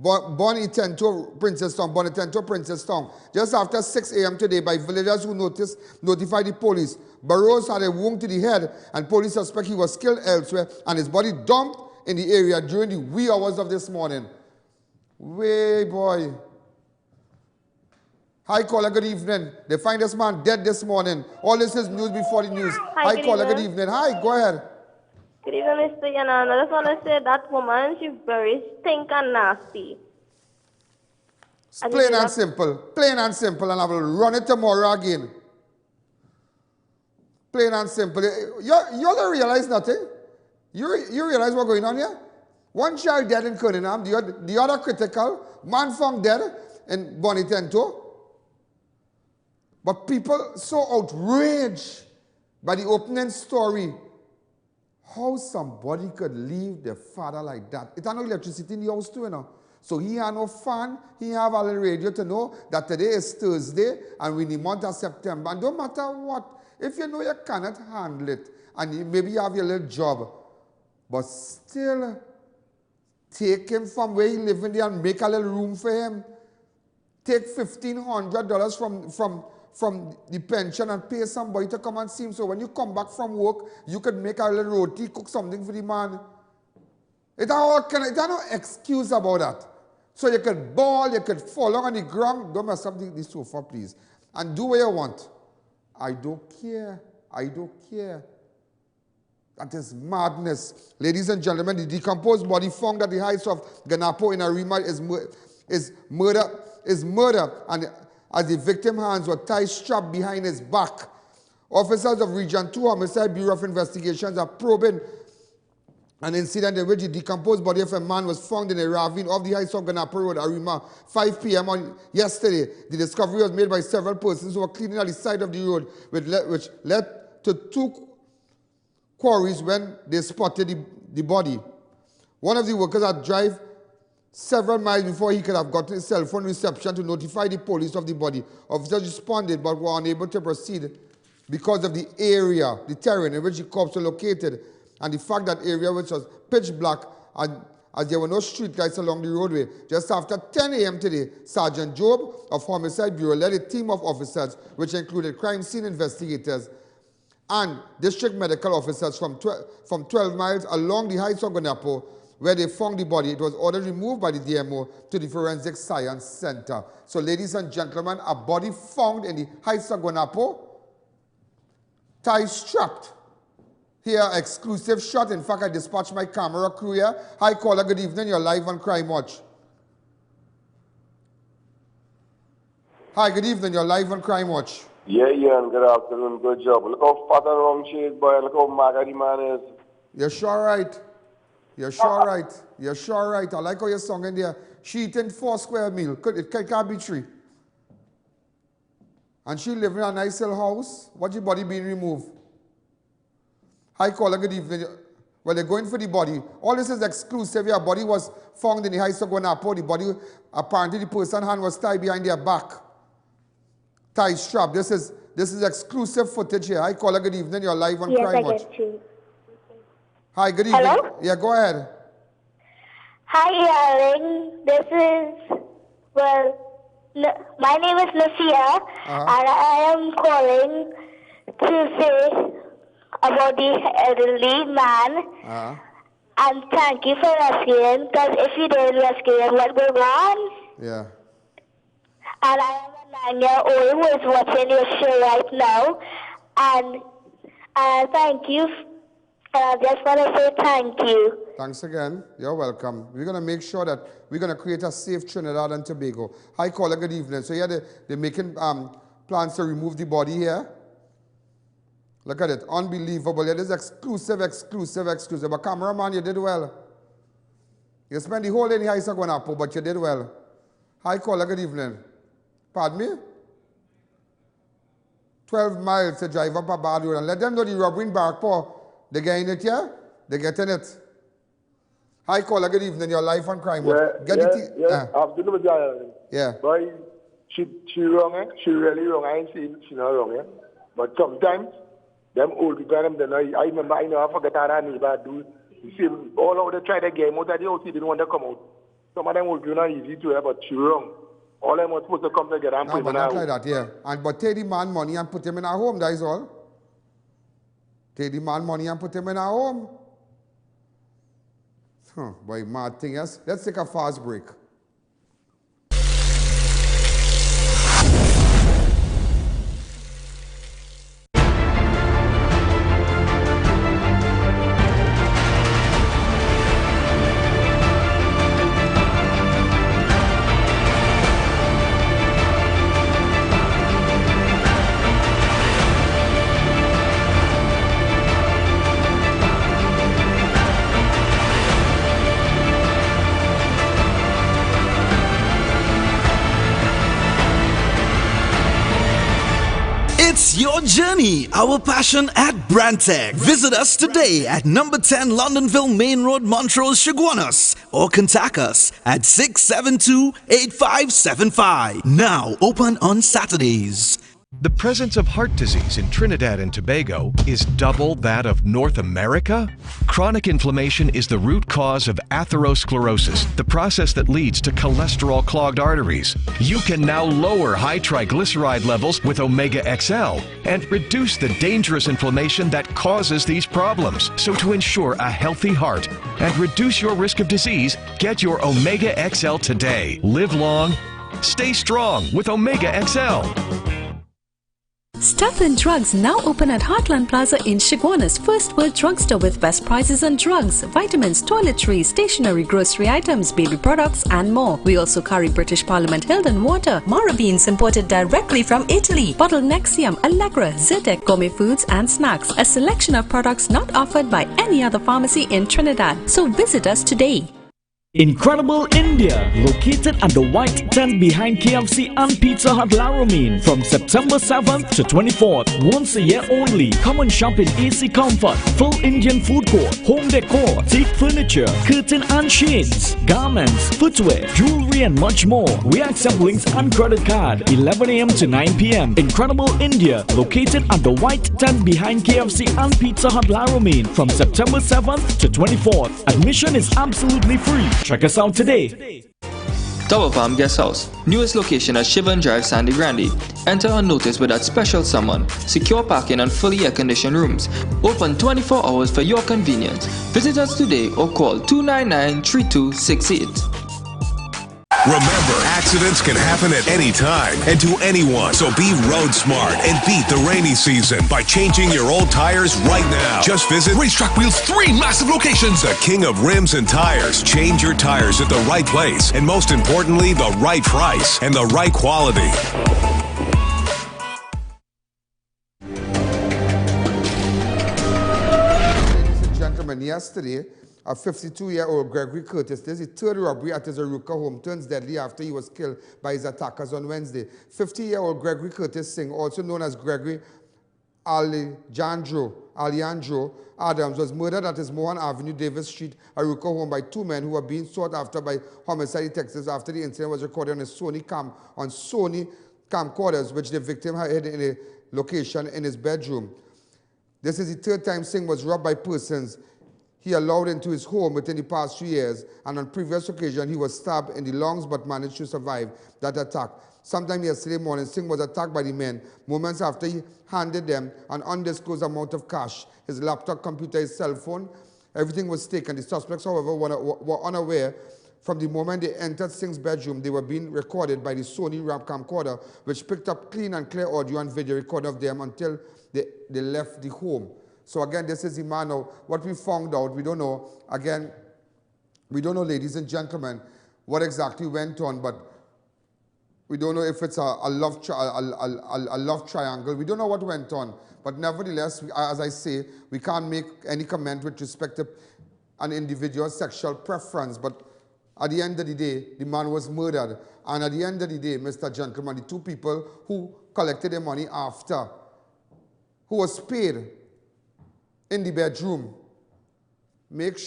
Bonitento, Princestown, just after 6 a.m. today by villagers who notified the police. Barrows had a wound to the head, and police suspect he was killed elsewhere, and his body dumped in the area during the wee hours of this morning. Way, boy. Hi, caller, good evening. They find this man dead this morning. All this is news before the news. Hi, caller, good evening. Hi, go ahead. Good evening, Mr. Yanan. I just want to say that woman, she's very stink and nasty. Plain and simple, and I will run it tomorrow again. Plain and simple. You don't realize nothing? You realize what's going on here? One child dead in Cunningham, the other critical, man found dead in Bonitento. But people so outraged by the opening story. How somebody could leave their father like that? It had no electricity in the house too, you know. So he had no fan, he have a little radio to know that today is Thursday and we're in the month of September. And don't matter what, if you know you cannot handle it, and maybe you have your little job, but still take him from where he lives in there and make a little room for him. Take $1,500 from the pension and pay somebody to come and see him. So when you come back from work, you could make a little roti, cook something for the man. It has no excuse about that. So you could bawl, you could fall on the ground. Don't mess up the sofa, please. And do what you want. I don't care. I don't care. That is madness. Ladies and gentlemen, the decomposed body found at the heights of Ganapo in Arima is murder. And as the victim's hands were tied strapped behind his back. Officers of Region 2 Homicide Bureau of Investigations are probing an incident in which the decomposed body of a man was found in a ravine off the heights of Ganapo Road, Arima, 5 p.m. on yesterday. The discovery was made by several persons who were cleaning at the side of the road, which led to 2 quarries when they spotted the body. One of the workers had drive several miles before he could have gotten his cell phone reception to notify the police of the body. Officers responded but were unable to proceed because of the area, the terrain in which the corpse were located, and the fact that area which was pitch black and as there were no street lights along the roadway. Just after 10 a.m. today, Sergeant Job of Homicide Bureau led a team of officers which included crime scene investigators and district medical officers from 12 miles along the heights of Ganapo, where they found the body. It was ordered removed by the DMO to the Forensic Science Center. So, ladies and gentlemen, a body found in the heights of Ganapo, tie strapped. Here, exclusive shot. In fact, I dispatched my camera crew here. Hi, caller, good evening. You're live on Crime Watch. Hi, good evening. You're live on Crime Watch. Yeah, and good afternoon. Good job. Look how fat and wrong she is, boy. Look how maga the man is. You're sure right. You're sure right. You're sure right. I like how you're song in there. She eating 4 square meal. It can't be 3. And she living in a nice little house. What's your body being removed? Hi, caller, good evening. Well, they're going for the body. All this is exclusive. Your body was found in the heights of Guanapo. The body, apparently the person's hand was tied behind their back. Tie strap. This is exclusive footage here. Hi, caller, good evening. You're live on Crime Watch. Yes, I get you. Hi, good evening. Hello? Yeah, go ahead. Hi, Ellen. This is, my name is Lucia, and I am calling to say about the elderly man. And thank you for rescuing, because if you didn't rescue him, what would go on? Yeah. And I am a 9-year-old who is watching your show right now. And thank you. And I just want to say thank you. Thanks again. You're welcome. We're going to make sure that we're going to create a safe Trinidad and Tobago. Hi, caller, good evening. So here they're making plans to remove the body here. Look at it. Unbelievable. It is exclusive. But cameraman, you did well. You spent the whole day in the heights of Guanapo, but you did well. Hi, caller, good evening. Pardon me? 12 miles to drive up a bad road and let them know the robbery in Barkpaw. They getting it here? They getting it. Hi, caller, good evening. Your life on crime. Afternoon, with you. Yeah. Boy, she wrong, eh? She really wrong. I ain't saying she not wrong, eh? But sometimes, them old people, them, I remember, I forget how I neighbor do. You see, all of them try to get out of the house, they don't want to come out. Some of them will do not easy to have, but she wrong. All them are supposed to come together and put him in a home. Like that, yeah. But take the man money and put him in a home, that is all. Take the man money and put him in a home. Boy, mad thing, yes. Let's take a fast break. It's your journey, our passion at Brandtech. Visit us today at number 10 Londonville Main Road, Montrose, Chaguanas, or contact us at 672-8575. Now open on Saturdays. The presence of heart disease in Trinidad and Tobago is double that of North America. Chronic inflammation is the root cause of atherosclerosis, the process that leads to cholesterol-clogged arteries. You can now lower high triglyceride levels with Omega XL and reduce the dangerous inflammation that causes these problems. So to ensure a healthy heart and reduce your risk of disease, get your Omega XL today. Live long, stay strong with Omega XL. Stuff and Drugs now open at Heartland Plaza in Chaguanas, First World Drugstore with best prices on drugs, vitamins, toiletries, stationery, grocery items, baby products and more. We also carry British Parliament Hilden water, Mara beans imported directly from Italy, bottled Nexium, Allegra, Zyrtec, gourmet foods and snacks, a selection of products not offered by any other pharmacy in Trinidad. So visit us today. Incredible India, located at the white tent behind KFC and Pizza Hut Laramine from September 7th to 24th, once a year only. Come and shop in AC Comfort, full Indian food court, home decor, teak furniture, curtain and shades, garments, footwear, jewelry and much more. We accept links and credit card, 11 a.m. to 9 p.m. Incredible India, located at the white tent behind KFC and Pizza Hut Laramine from September 7th to 24th. Admission is absolutely free. Check us out today. Tower Farm Guest House, newest location at Shivan Drive, Sandy Grande. Enter unnoticed with that special someone. Secure parking and fully air-conditioned rooms. Open 24 hours for your convenience. Visit us today or call 299-3268. Remember, accidents can happen at any time and to anyone. So be road smart and beat the rainy season by changing your old tires right now. Just visit Racetrack Wheels' 3 massive locations. The king of rims and tires. Change your tires at the right place. And most importantly, the right price and the right quality. Ladies and gentlemen, yesterday, a 52-year-old Gregory Curtis, this is the third robbery at his Aruka home, turns deadly after he was killed by his attackers on Wednesday. 50-year-old Gregory Curtis Singh, also known as Gregory Alejandro Adams, was murdered at his Mohan Avenue, Davis Street, Aruka home by 2 men who were being sought after by homicide detectives after the incident was recorded on a Sony camcorders, which the victim had hid in a location in his bedroom. This is the third time Singh was robbed by persons he allowed into his home within the past 2 years, and on previous occasion he was stabbed in the lungs but managed to survive that attack. Sometime yesterday morning, Singh was attacked by the men moments after he handed them an undisclosed amount of cash, his laptop, computer, his cell phone. Everything was taken. The suspects, however, were unaware. From the moment they entered Singh's bedroom, they were being recorded by the Sony camcorder, which picked up clean and clear audio and video recording of them until they left the home. So again, this is the man now. What we found out, we don't know. Again, we don't know, ladies and gentlemen, what exactly went on, but we don't know if it's a love triangle. We don't know what went on. But nevertheless, as I say, we can't make any comment with respect to an individual's sexual preference. But at the end of the day, the man was murdered. And at the end of the day, Mr. Gentleman, the two people who collected the money after, who was paid in the bedroom, make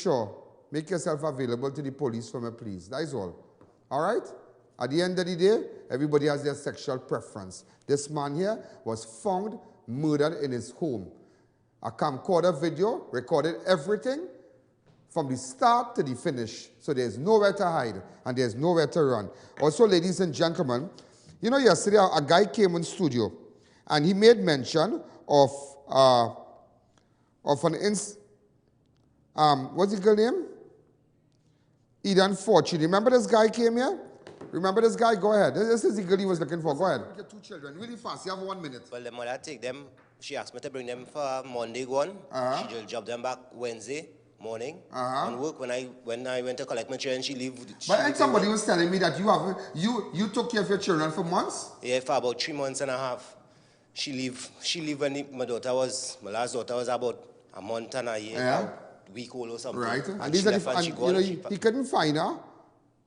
yourself available to the police for me, please. That is all. All right? At the end of the day, everybody has their sexual preference. This man here was found murdered in his home. A camcorder video recorded everything from the start to the finish. So there's nowhere to hide and there's nowhere to run. Also, ladies and gentlemen, you know, yesterday a guy came in studio and he made mention of what's the girl name? I.A.N. Fortune. Remember this guy came here? Remember this guy? Go ahead. This is the girl he was looking for. Go ahead. Get two children. Really fast. You have 1 minute. Well, the mother take them. She asked me to bring them for Monday one. She will drop them back Wednesday morning. And work when I went to collect my children, she leave. But somebody was telling me that you took care of your children for months? Yeah, for about 3 months and a half. She leave when my last daughter was about a month and a year. A week old or something. Right. And these are the, he couldn't find her.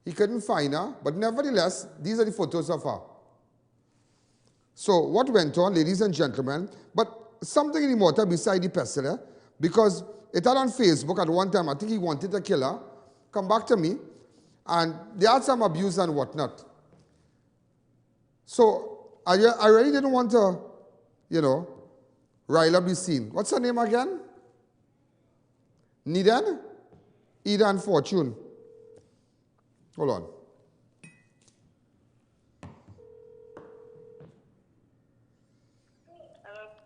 He couldn't find her, but nevertheless, these are the photos of her. So what went on, ladies and gentlemen, but something in the matter beside the pestle, because it had on Facebook at one time, I think he wanted to kill her, come back to me, and they had some abuse and whatnot. So I really didn't want to, you know, Ryla be seen. What's her name again? I.A.N. I.A.N. Fortune. Hold on.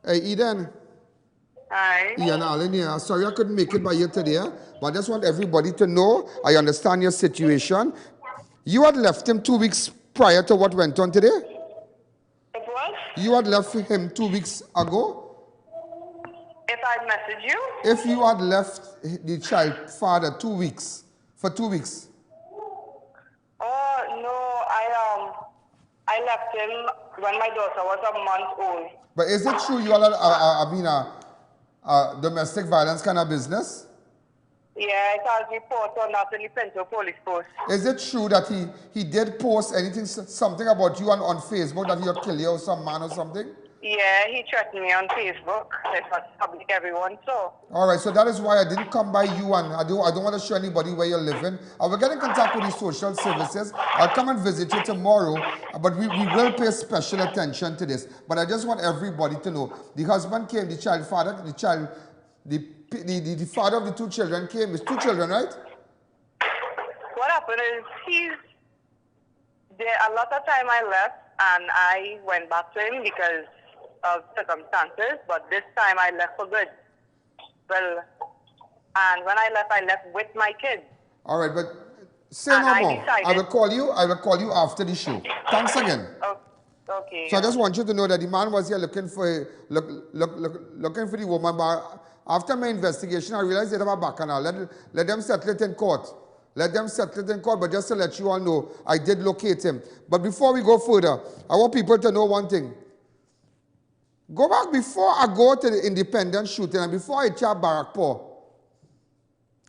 Hey, I.A.N. Hi. I.A.N. Allen here. Sorry I couldn't make it by you today, but I just want everybody to know I understand your situation. You had left him 2 weeks prior to what went on today? What? You had left him 2 weeks ago? If I message you? If you had left the child father 2 weeks, for 2 weeks. Oh, no, I left him when my daughter was a month old. But is it true you all are domestic violence kind of business? Yeah, it has report on that in the Pinto police post. Is it true that he did post something about you on Facebook that he'll kill you or some man or something? Yeah, he threatened me on Facebook. It's not public, everyone, so. All right, so that is why I didn't come by you, and I don't want to show anybody where you're living. I will get in contact with the social services. I'll come and visit you tomorrow, but we will pay special attention to this. But I just want everybody to know, the husband came, the father of the two children came. It's 2 children, right? What happened is a lot of time I left, and I went back to him because of circumstances, but this time I left for good. Well, and when I left with my kids. All right, but say no more. I will call you after the show. Thanks again. Okay. So I just want you to know that the man was here looking for the woman, but after my investigation, I realized they have a bacchanal. Let them settle it in court. Let them settle it in court, but just to let you all know, I did locate him. But before we go further, I want people to know one thing. Go back before I go to the independent shooting and before I chat Barakpur.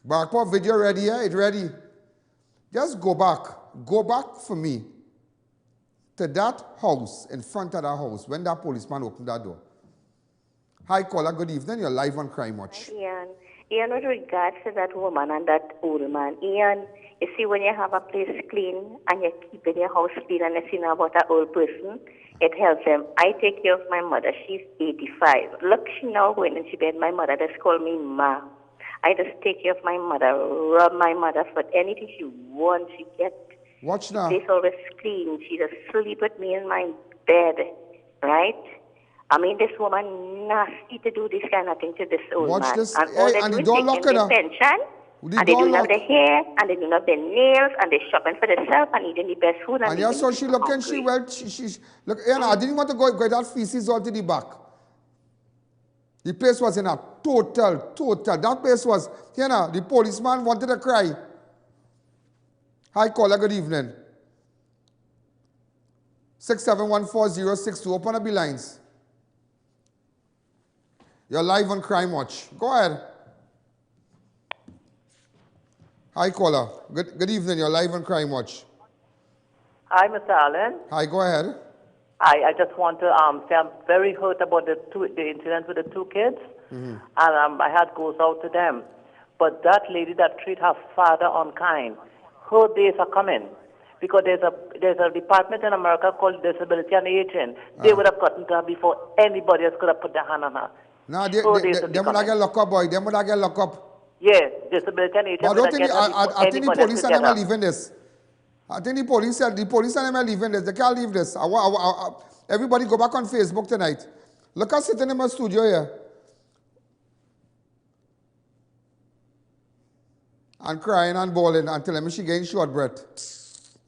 Barakpur video ready here? It's ready. Just go back. Go back for me to that house, in front of that house, when that policeman opened that door. Hi, caller. Good evening. You're live on Crime Watch. Ian, with regards to that woman and that old man, Ian, you see, when you have a place clean and you keep your house clean and you know about an old person, it helps them. I take care of my mother. She's 85. Look, she now going into bed. My mother just call me Ma. I just take care of my mother, rub my mother for anything she wants. She gets. Watch now. The place always clean. She just sleep with me in my bed, right? I mean, this woman nasty to do this kind of thing to this old man. Watch this. And all they do is take their pension, and they don't have the hair, and they don't have the nails, and they shopping for themselves and eating the best food. And yeah, so she looking, look, I didn't want to go get that feces all to the back. The place was in a total, that place was, the policeman wanted to cry. Hi, caller, good evening. 6714062, open up the lines. You're live on Crime Watch. Go ahead. Hi, caller. Good evening. You're live on Crime Watch. Hi, Mr. Allen. Hi, go ahead. I just want to say I'm very hurt about the incident with the two kids, and my heart goes out to them. But that lady that treated her father unkind, her days are coming. Because there's a department in America called Disability and Aging. They would have gotten to her before anybody else could have put their hand on her. No, they would get locked up, boy. They would get locked up. Yes, Disability and Aging. But I think the police and them are leaving this. I think the police and them are leaving this. They can't leave this. Everybody go back on Facebook tonight. Look at sitting in my studio here. And crying and bawling and telling me she getting short breath.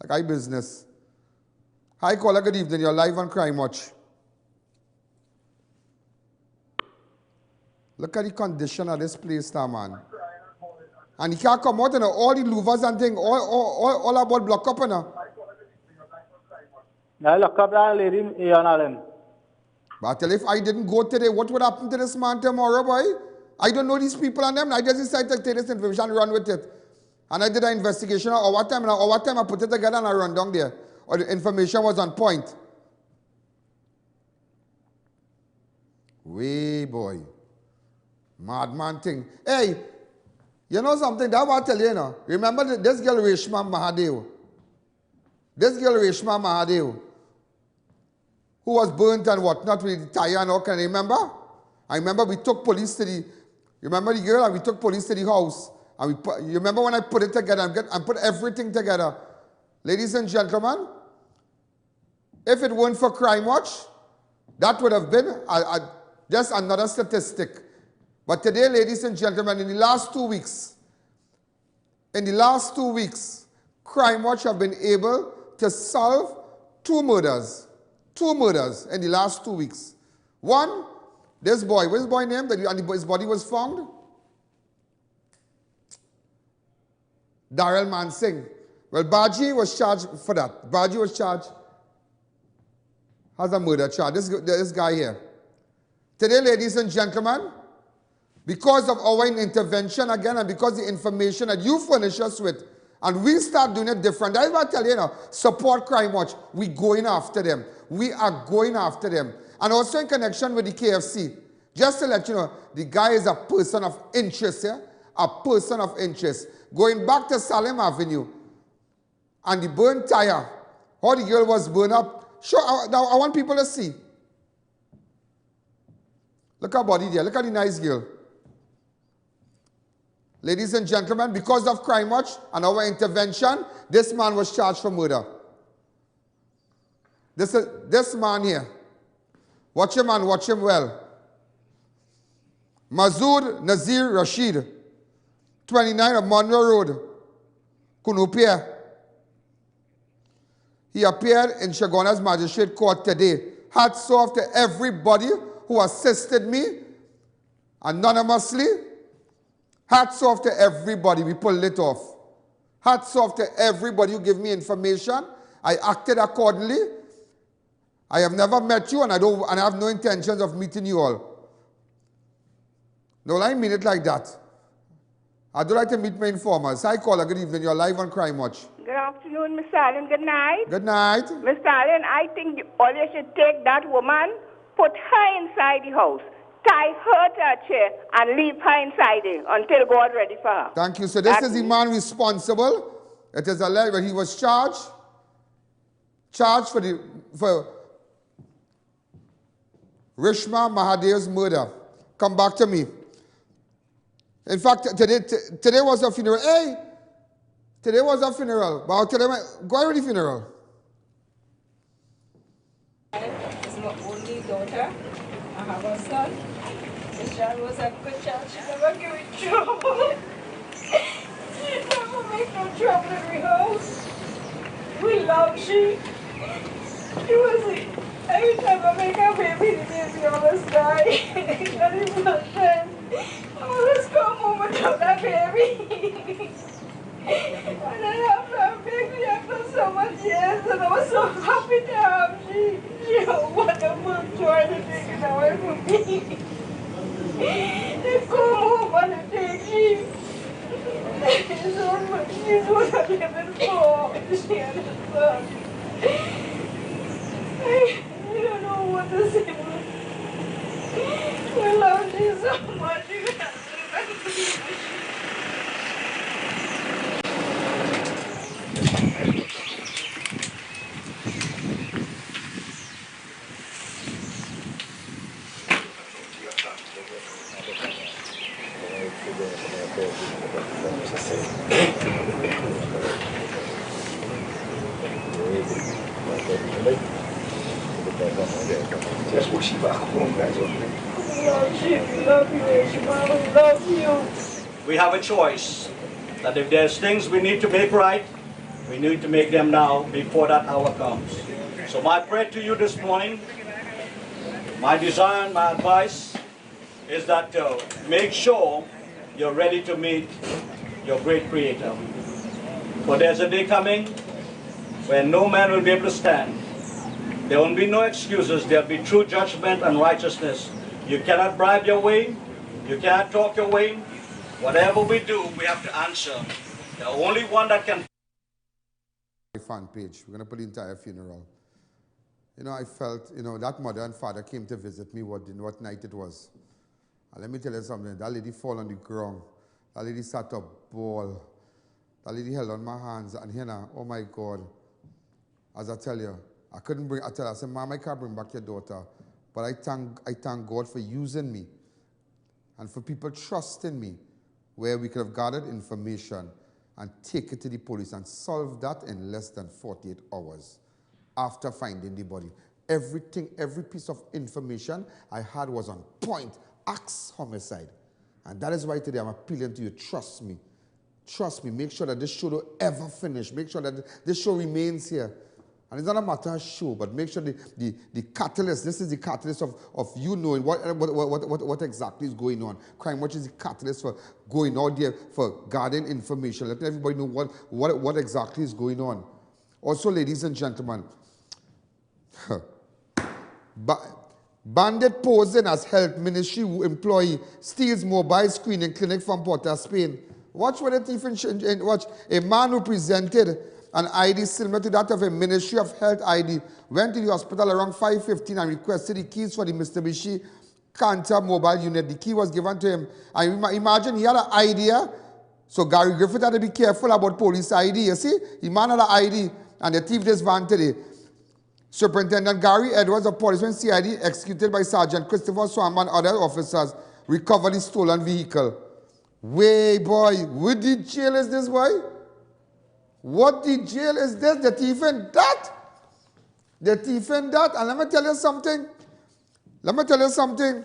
Like I business. Hi, caller, good evening. You're live on Crime Watch. Look at the condition of this place now, man. And he can't come out, you know, all the louvers and things, all about block up, you know. I lock up that lady, I.A.N. Allen. But I tell you, if I didn't go today, what would happen to this man tomorrow, boy? I don't know these people and them. I just decided to take this information and run with it. And I did an investigation at our time, and at our time I put it together and I run down there. Or the information was on point. Way, boy. Madman thing. Hey, you know something? That's what I tell you, you know. Remember this girl Reshma Mahadev? This girl Reshma Mahadev, who was burnt and whatnot with the tire and all, can you remember? I remember we took police to the, you remember the girl, and we took police to the house. And you remember when I put it together and put everything together? Ladies and gentlemen, if it weren't for Crime Watch, that would have been just another statistic. But today, ladies and gentlemen, in the last 2 weeks, Crime Watch have been able to solve 2 murders. 2 murders in the last 2 weeks. One, this boy, what's his boy name? And his body was found? Daryl Mansingh. Well, Baji was charged for that. Baji was charged as a murder charge. This guy here. Today, ladies and gentlemen, because of our intervention again and because the information that you furnish us with, and we start doing it different. That's what I tell you, support Crime Watch. We're going after them. We are going after them. And also in connection with the KFC, just to let you know, the guy is a person of interest here. A person of interest. Going back to Salem Avenue and the burnt tire, how the girl was burned up. Now I want people to see. Look at her body there. Look at the nice girl. Ladies and gentlemen, because of Crime Watch and our intervention, this man was charged for murder. This man here. Watch him and watch him well. Mazood Nazir Rashid, 29 of Monroe Road, Kunupia. He appeared in Chaguanas Magistrate Court today. Hats off to everybody who assisted me anonymously. Hats off to everybody. We pulled it off. Hats off to everybody who gave me information. I acted accordingly. I have never met you and I have no intentions of meeting you all. No, I mean it like that. I do like to meet my informers. Hi, caller. Good evening. You're live on Crime Watch. Good afternoon, Mr. Allen. Good night. Good night. Mr. Allen, I think all you should take that woman, put her inside the house, tie her to a chair, and leave her inside it until God ready for her. Thank you. So this is the man responsible. It is alleged that he was charged for Reshma Mahadev's murder. Come back to me. In fact, today was a funeral. Hey, today was a funeral. But I'll tell you, go to the funeral. It's my only daughter. I have a son. This child was a good child. She never gave me trouble. She never made no trouble in the house. We love she. She was every time I make a baby, the baby always die. Not even a friend. I always come home without that baby. And then after I baby after so much years, and I was so happy to have she. She had a wonderful joy to take it away from me. They come home and they take she. so much. You know that I've been for she and his son. I don't know what to say. We love you so much. You can't remember. We have a choice that if there's things we need to make right, we need to make them now before that hour comes. So my prayer to you this morning, my desire and my advice is that make sure you're ready to meet your great Creator. For there's a day coming when no man will be able to stand. There will be no excuses. There will be true judgment and righteousness. You cannot bribe your way. You cannot talk your way. Whatever we do, we have to answer. The only one that can... Fan page. We're going to put the entire funeral. You know, I felt, you know, that mother and father came to visit me what night it was. And let me tell you something. That lady fall on the ground. That lady sat up, ball. That lady held on my hands. And here now, oh my God. As I tell you, I said, Mom, I can't bring back your daughter. But I thank God for using me and for people trusting me where we could have gathered information and take it to the police and solve that in less than 48 hours after finding the body. Everything, every piece of information I had was on point. Axe homicide. And that is why today I'm appealing to you. Trust me. Trust me. Make sure that this show don't ever finish. Make sure that this show remains here. And it's not a matter of show, but make sure the catalyst, this is the catalyst of you knowing what exactly is going on. Crime Watch is the catalyst for going out there for guarding information, letting everybody know what exactly is going on. Also, ladies and gentlemen, bandit posing as health ministry employee steals mobile screening clinic from Port of Spain. Watch what the thief and watch. A man who presented an ID similar to that of a Ministry of Health ID went to the hospital around 5:15 and requested the keys for the Mitsubishi Canter mobile unit. The key was given to him. And imagine he had an idea. So Gary Griffith had to be careful about police ID. You see, the man had an ID and the thief this van today. Superintendent Gary Edwards of Policeman CID, executed by Sergeant Christopher Swam and other officers, recovered the stolen vehicle. Way boy, what the jail is this boy? What the jail is this? The thief and that? The thief and that? And let me tell you something. Let me tell you something.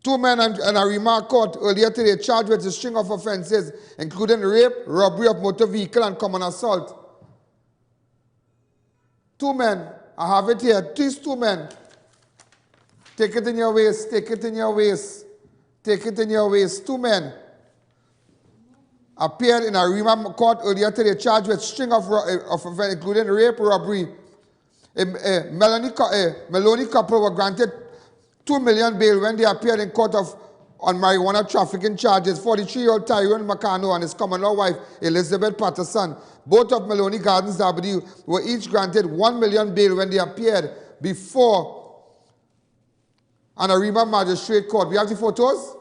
Two men and a remark court earlier today charged with a string of offenses, including rape, robbery of motor vehicle, and common assault. Two men. I have it here. These two men. Take it in your waist. Take it in your waist. Take it in your waist. Two men appeared in a remand court earlier today charged with string of offenses, including rape, robbery. Meloni couple were granted $2 million bail when they appeared in court on marijuana trafficking charges. 43-year-old Tyrone Macano and his common-law wife, Elizabeth Patterson, both of Meloni Gardens, W, were each granted $1 million bail when they appeared before an Arima magistrate court. We have the photos?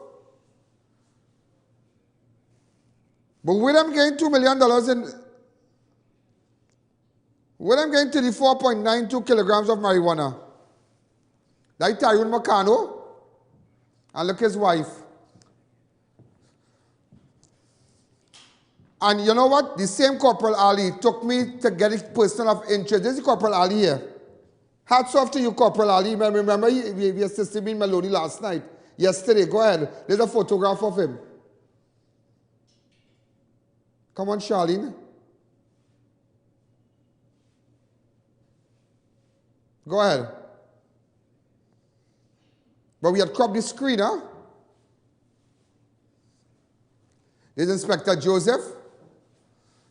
But with them getting $2 million with them getting 34.92 kilograms of marijuana. Like Tyrone Macano, and look his wife. And you know what? The same Corporal Ali took me to get his person of interest. This is Corporal Ali here. Hats off to you, Corporal Ali. Remember, he assisted me in Maloney last night. Yesterday, go ahead. There's a photograph of him. Come on, Charlene. Go ahead. But we had cropped the screen, huh? There's Inspector Joseph.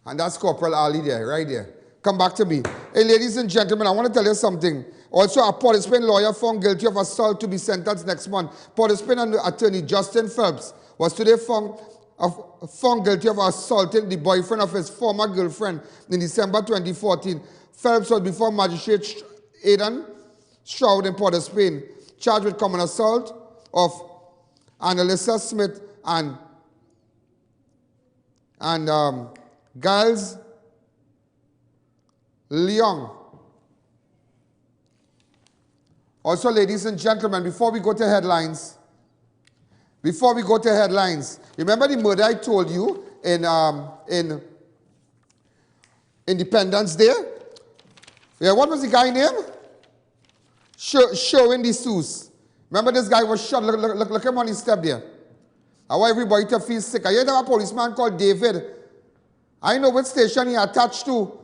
And that's Corporal Ali there, right there. Come back to me. Hey, ladies and gentlemen, I want to tell you something. Also, a Port of Spain lawyer found guilty of assault to be sentenced next month. Port of Spain and attorney Justin Phelps was today found found guilty of assaulting the boyfriend of his former girlfriend in December 2014. Phelps was before Magistrate I.A.N. Stroud in Port of Spain, charged with common assault of Annalisa Smith and Giles Leong. Also, ladies and gentlemen, before we go to headlines, remember the murder I told you in Independence Day? Yeah, what was the guy name? Showing the Seuss. Remember this guy was shot. Look him on his step there. I want everybody to feel sick. I heard of a policeman called David. I know what station he attached to.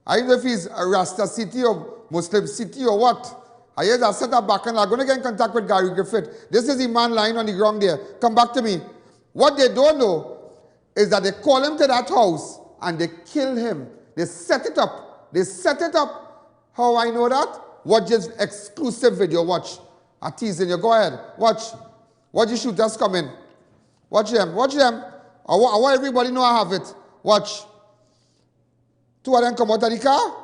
I don't know if he's a Rasta City or Muslim City or what. I heard I set up back and I'm going to get in contact with Gary Griffith. This is the man lying on the ground there. Come back to me. What they don't know is that they call him to that house and they kill him. They set it up. How I know that? Watch this exclusive video. Watch. I'm teasing you. Go ahead. Watch. Watch the shooters come in. Watch them. I want everybody know I have it. Watch. 2 of them come out of the car.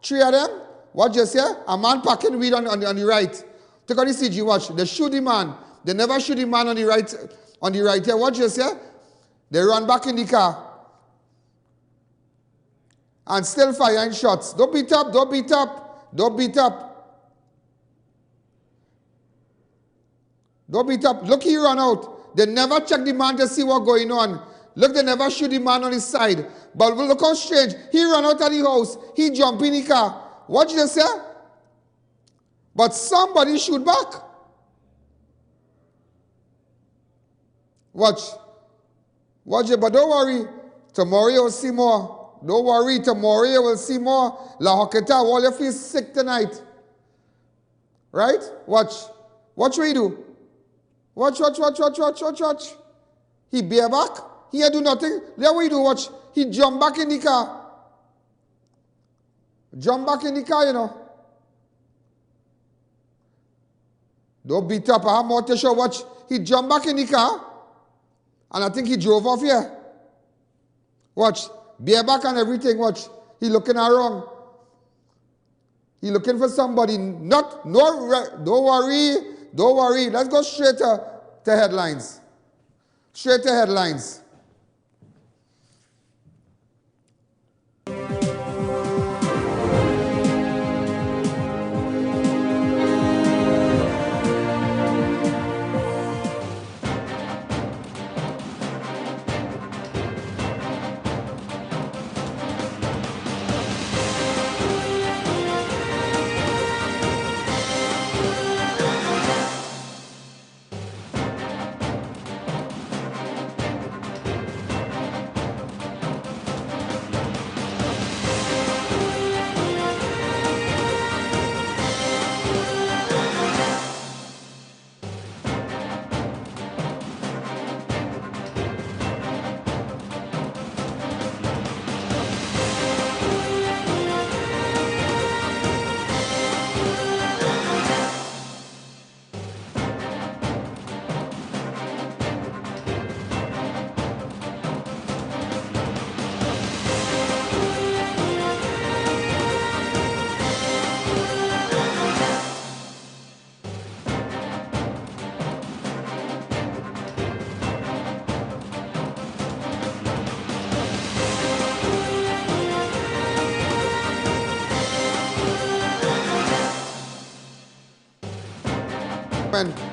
3 of them. Watch this here. A man packing weed on the right. Take out the CG. Watch. They shoot the man. They never shoot the man on the right. On the right here. Watch this here. They run back in the car. And still firing shots. Don't beat up. Look, he run out. They never check the man to see what's going on. Look, they never shoot the man on his side. But look how strange. He run out of the house. He jump in the car. Watch this here. But somebody shoot back. Watch it, but don't worry. Tomorrow you'll see more. Don't worry, tomorrow you will see more. La Hoqueta, all you feel sick tonight. Right? Watch what he do. Watch. He bear back. He do nothing. Look what he do. Watch. He jump back in the car. You know. Don't beat up. I have more to show. Watch. He jump back in the car. And I think he drove off here. Watch. Bear back and everything. Watch. He looking around. He looking for somebody. Don't worry. Let's go straight to headlines.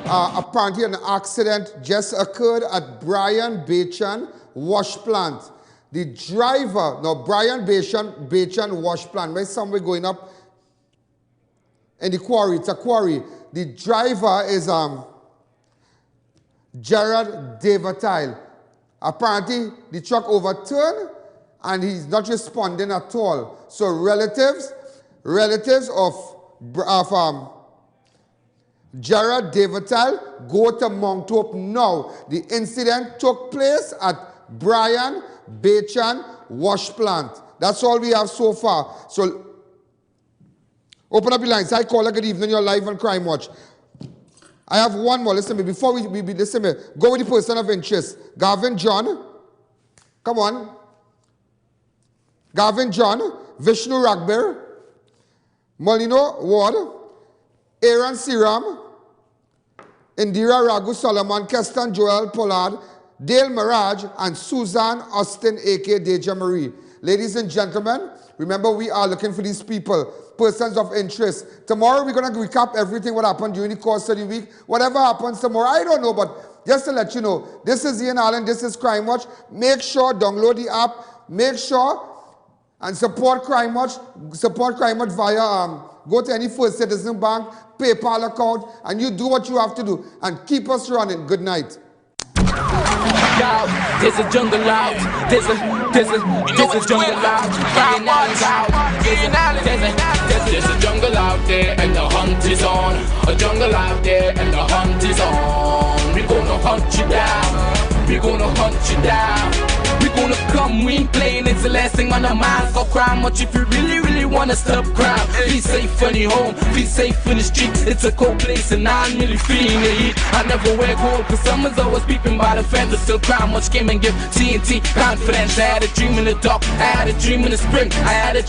Apparently an accident just occurred at Brian Bachan wash plant. The driver, Brian Bachan wash plant, where somewhere going up in the quarry, it's a quarry. The driver is Gerard Davatile. Apparently the truck overturned and he's not responding at all. So relatives of Gerard Davatile, go to Mount Hope now. The incident took place at Brian Bachan wash plant. That's all we have so far. So open up your lines. Hi caller, good evening. You're live on Crime Watch. I have one more. Listen to me. Before we listen to me, go with the person of interest. Gavin John. Come on. Gavin John, Vishnu Ragbir, Molino Ward, Aaron Siram, Indira Raghu Solomon, Keston Joel Pollard, Dale Mirage, and Susan Austin, a.k.a. Deja Marie. Ladies and gentlemen, remember we are looking for these people, persons of interest. Tomorrow we're going to recap everything what happened during the course of the week. Whatever happens tomorrow, I don't know, but just to let you know, this is Ian Allen, this is Crime Watch. Make sure, download the app, make sure, and support Crime Watch via, go to any First Citizen Bank, PayPal account, and you do what you have to do, and keep us running. Good night. There's a jungle out, there's a jungle out, there's a jungle out there and the hunt is on. A jungle out there and the hunt is on. We gonna hunt you down, we gonna hunt you down. We gonna come, we ain't playing, it's the last thing on our minds. Go crime much if you really wanna stop crime. Be safe in your home, be safe in the streets. It's a cold place and I'm really feeling the heat. I never wear gold cause someone's always peeping by the fence. Still crime much came and give TNT confidence. I had a dream in the dark, I had a dream in the spring. I had a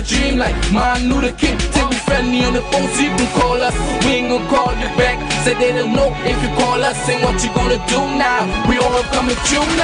dream like Martin Luther King. Take me friendly on the phone so you can call us. We ain't gonna call you back, say they don't know if you call us. Say what you gonna do now, we all coming through now.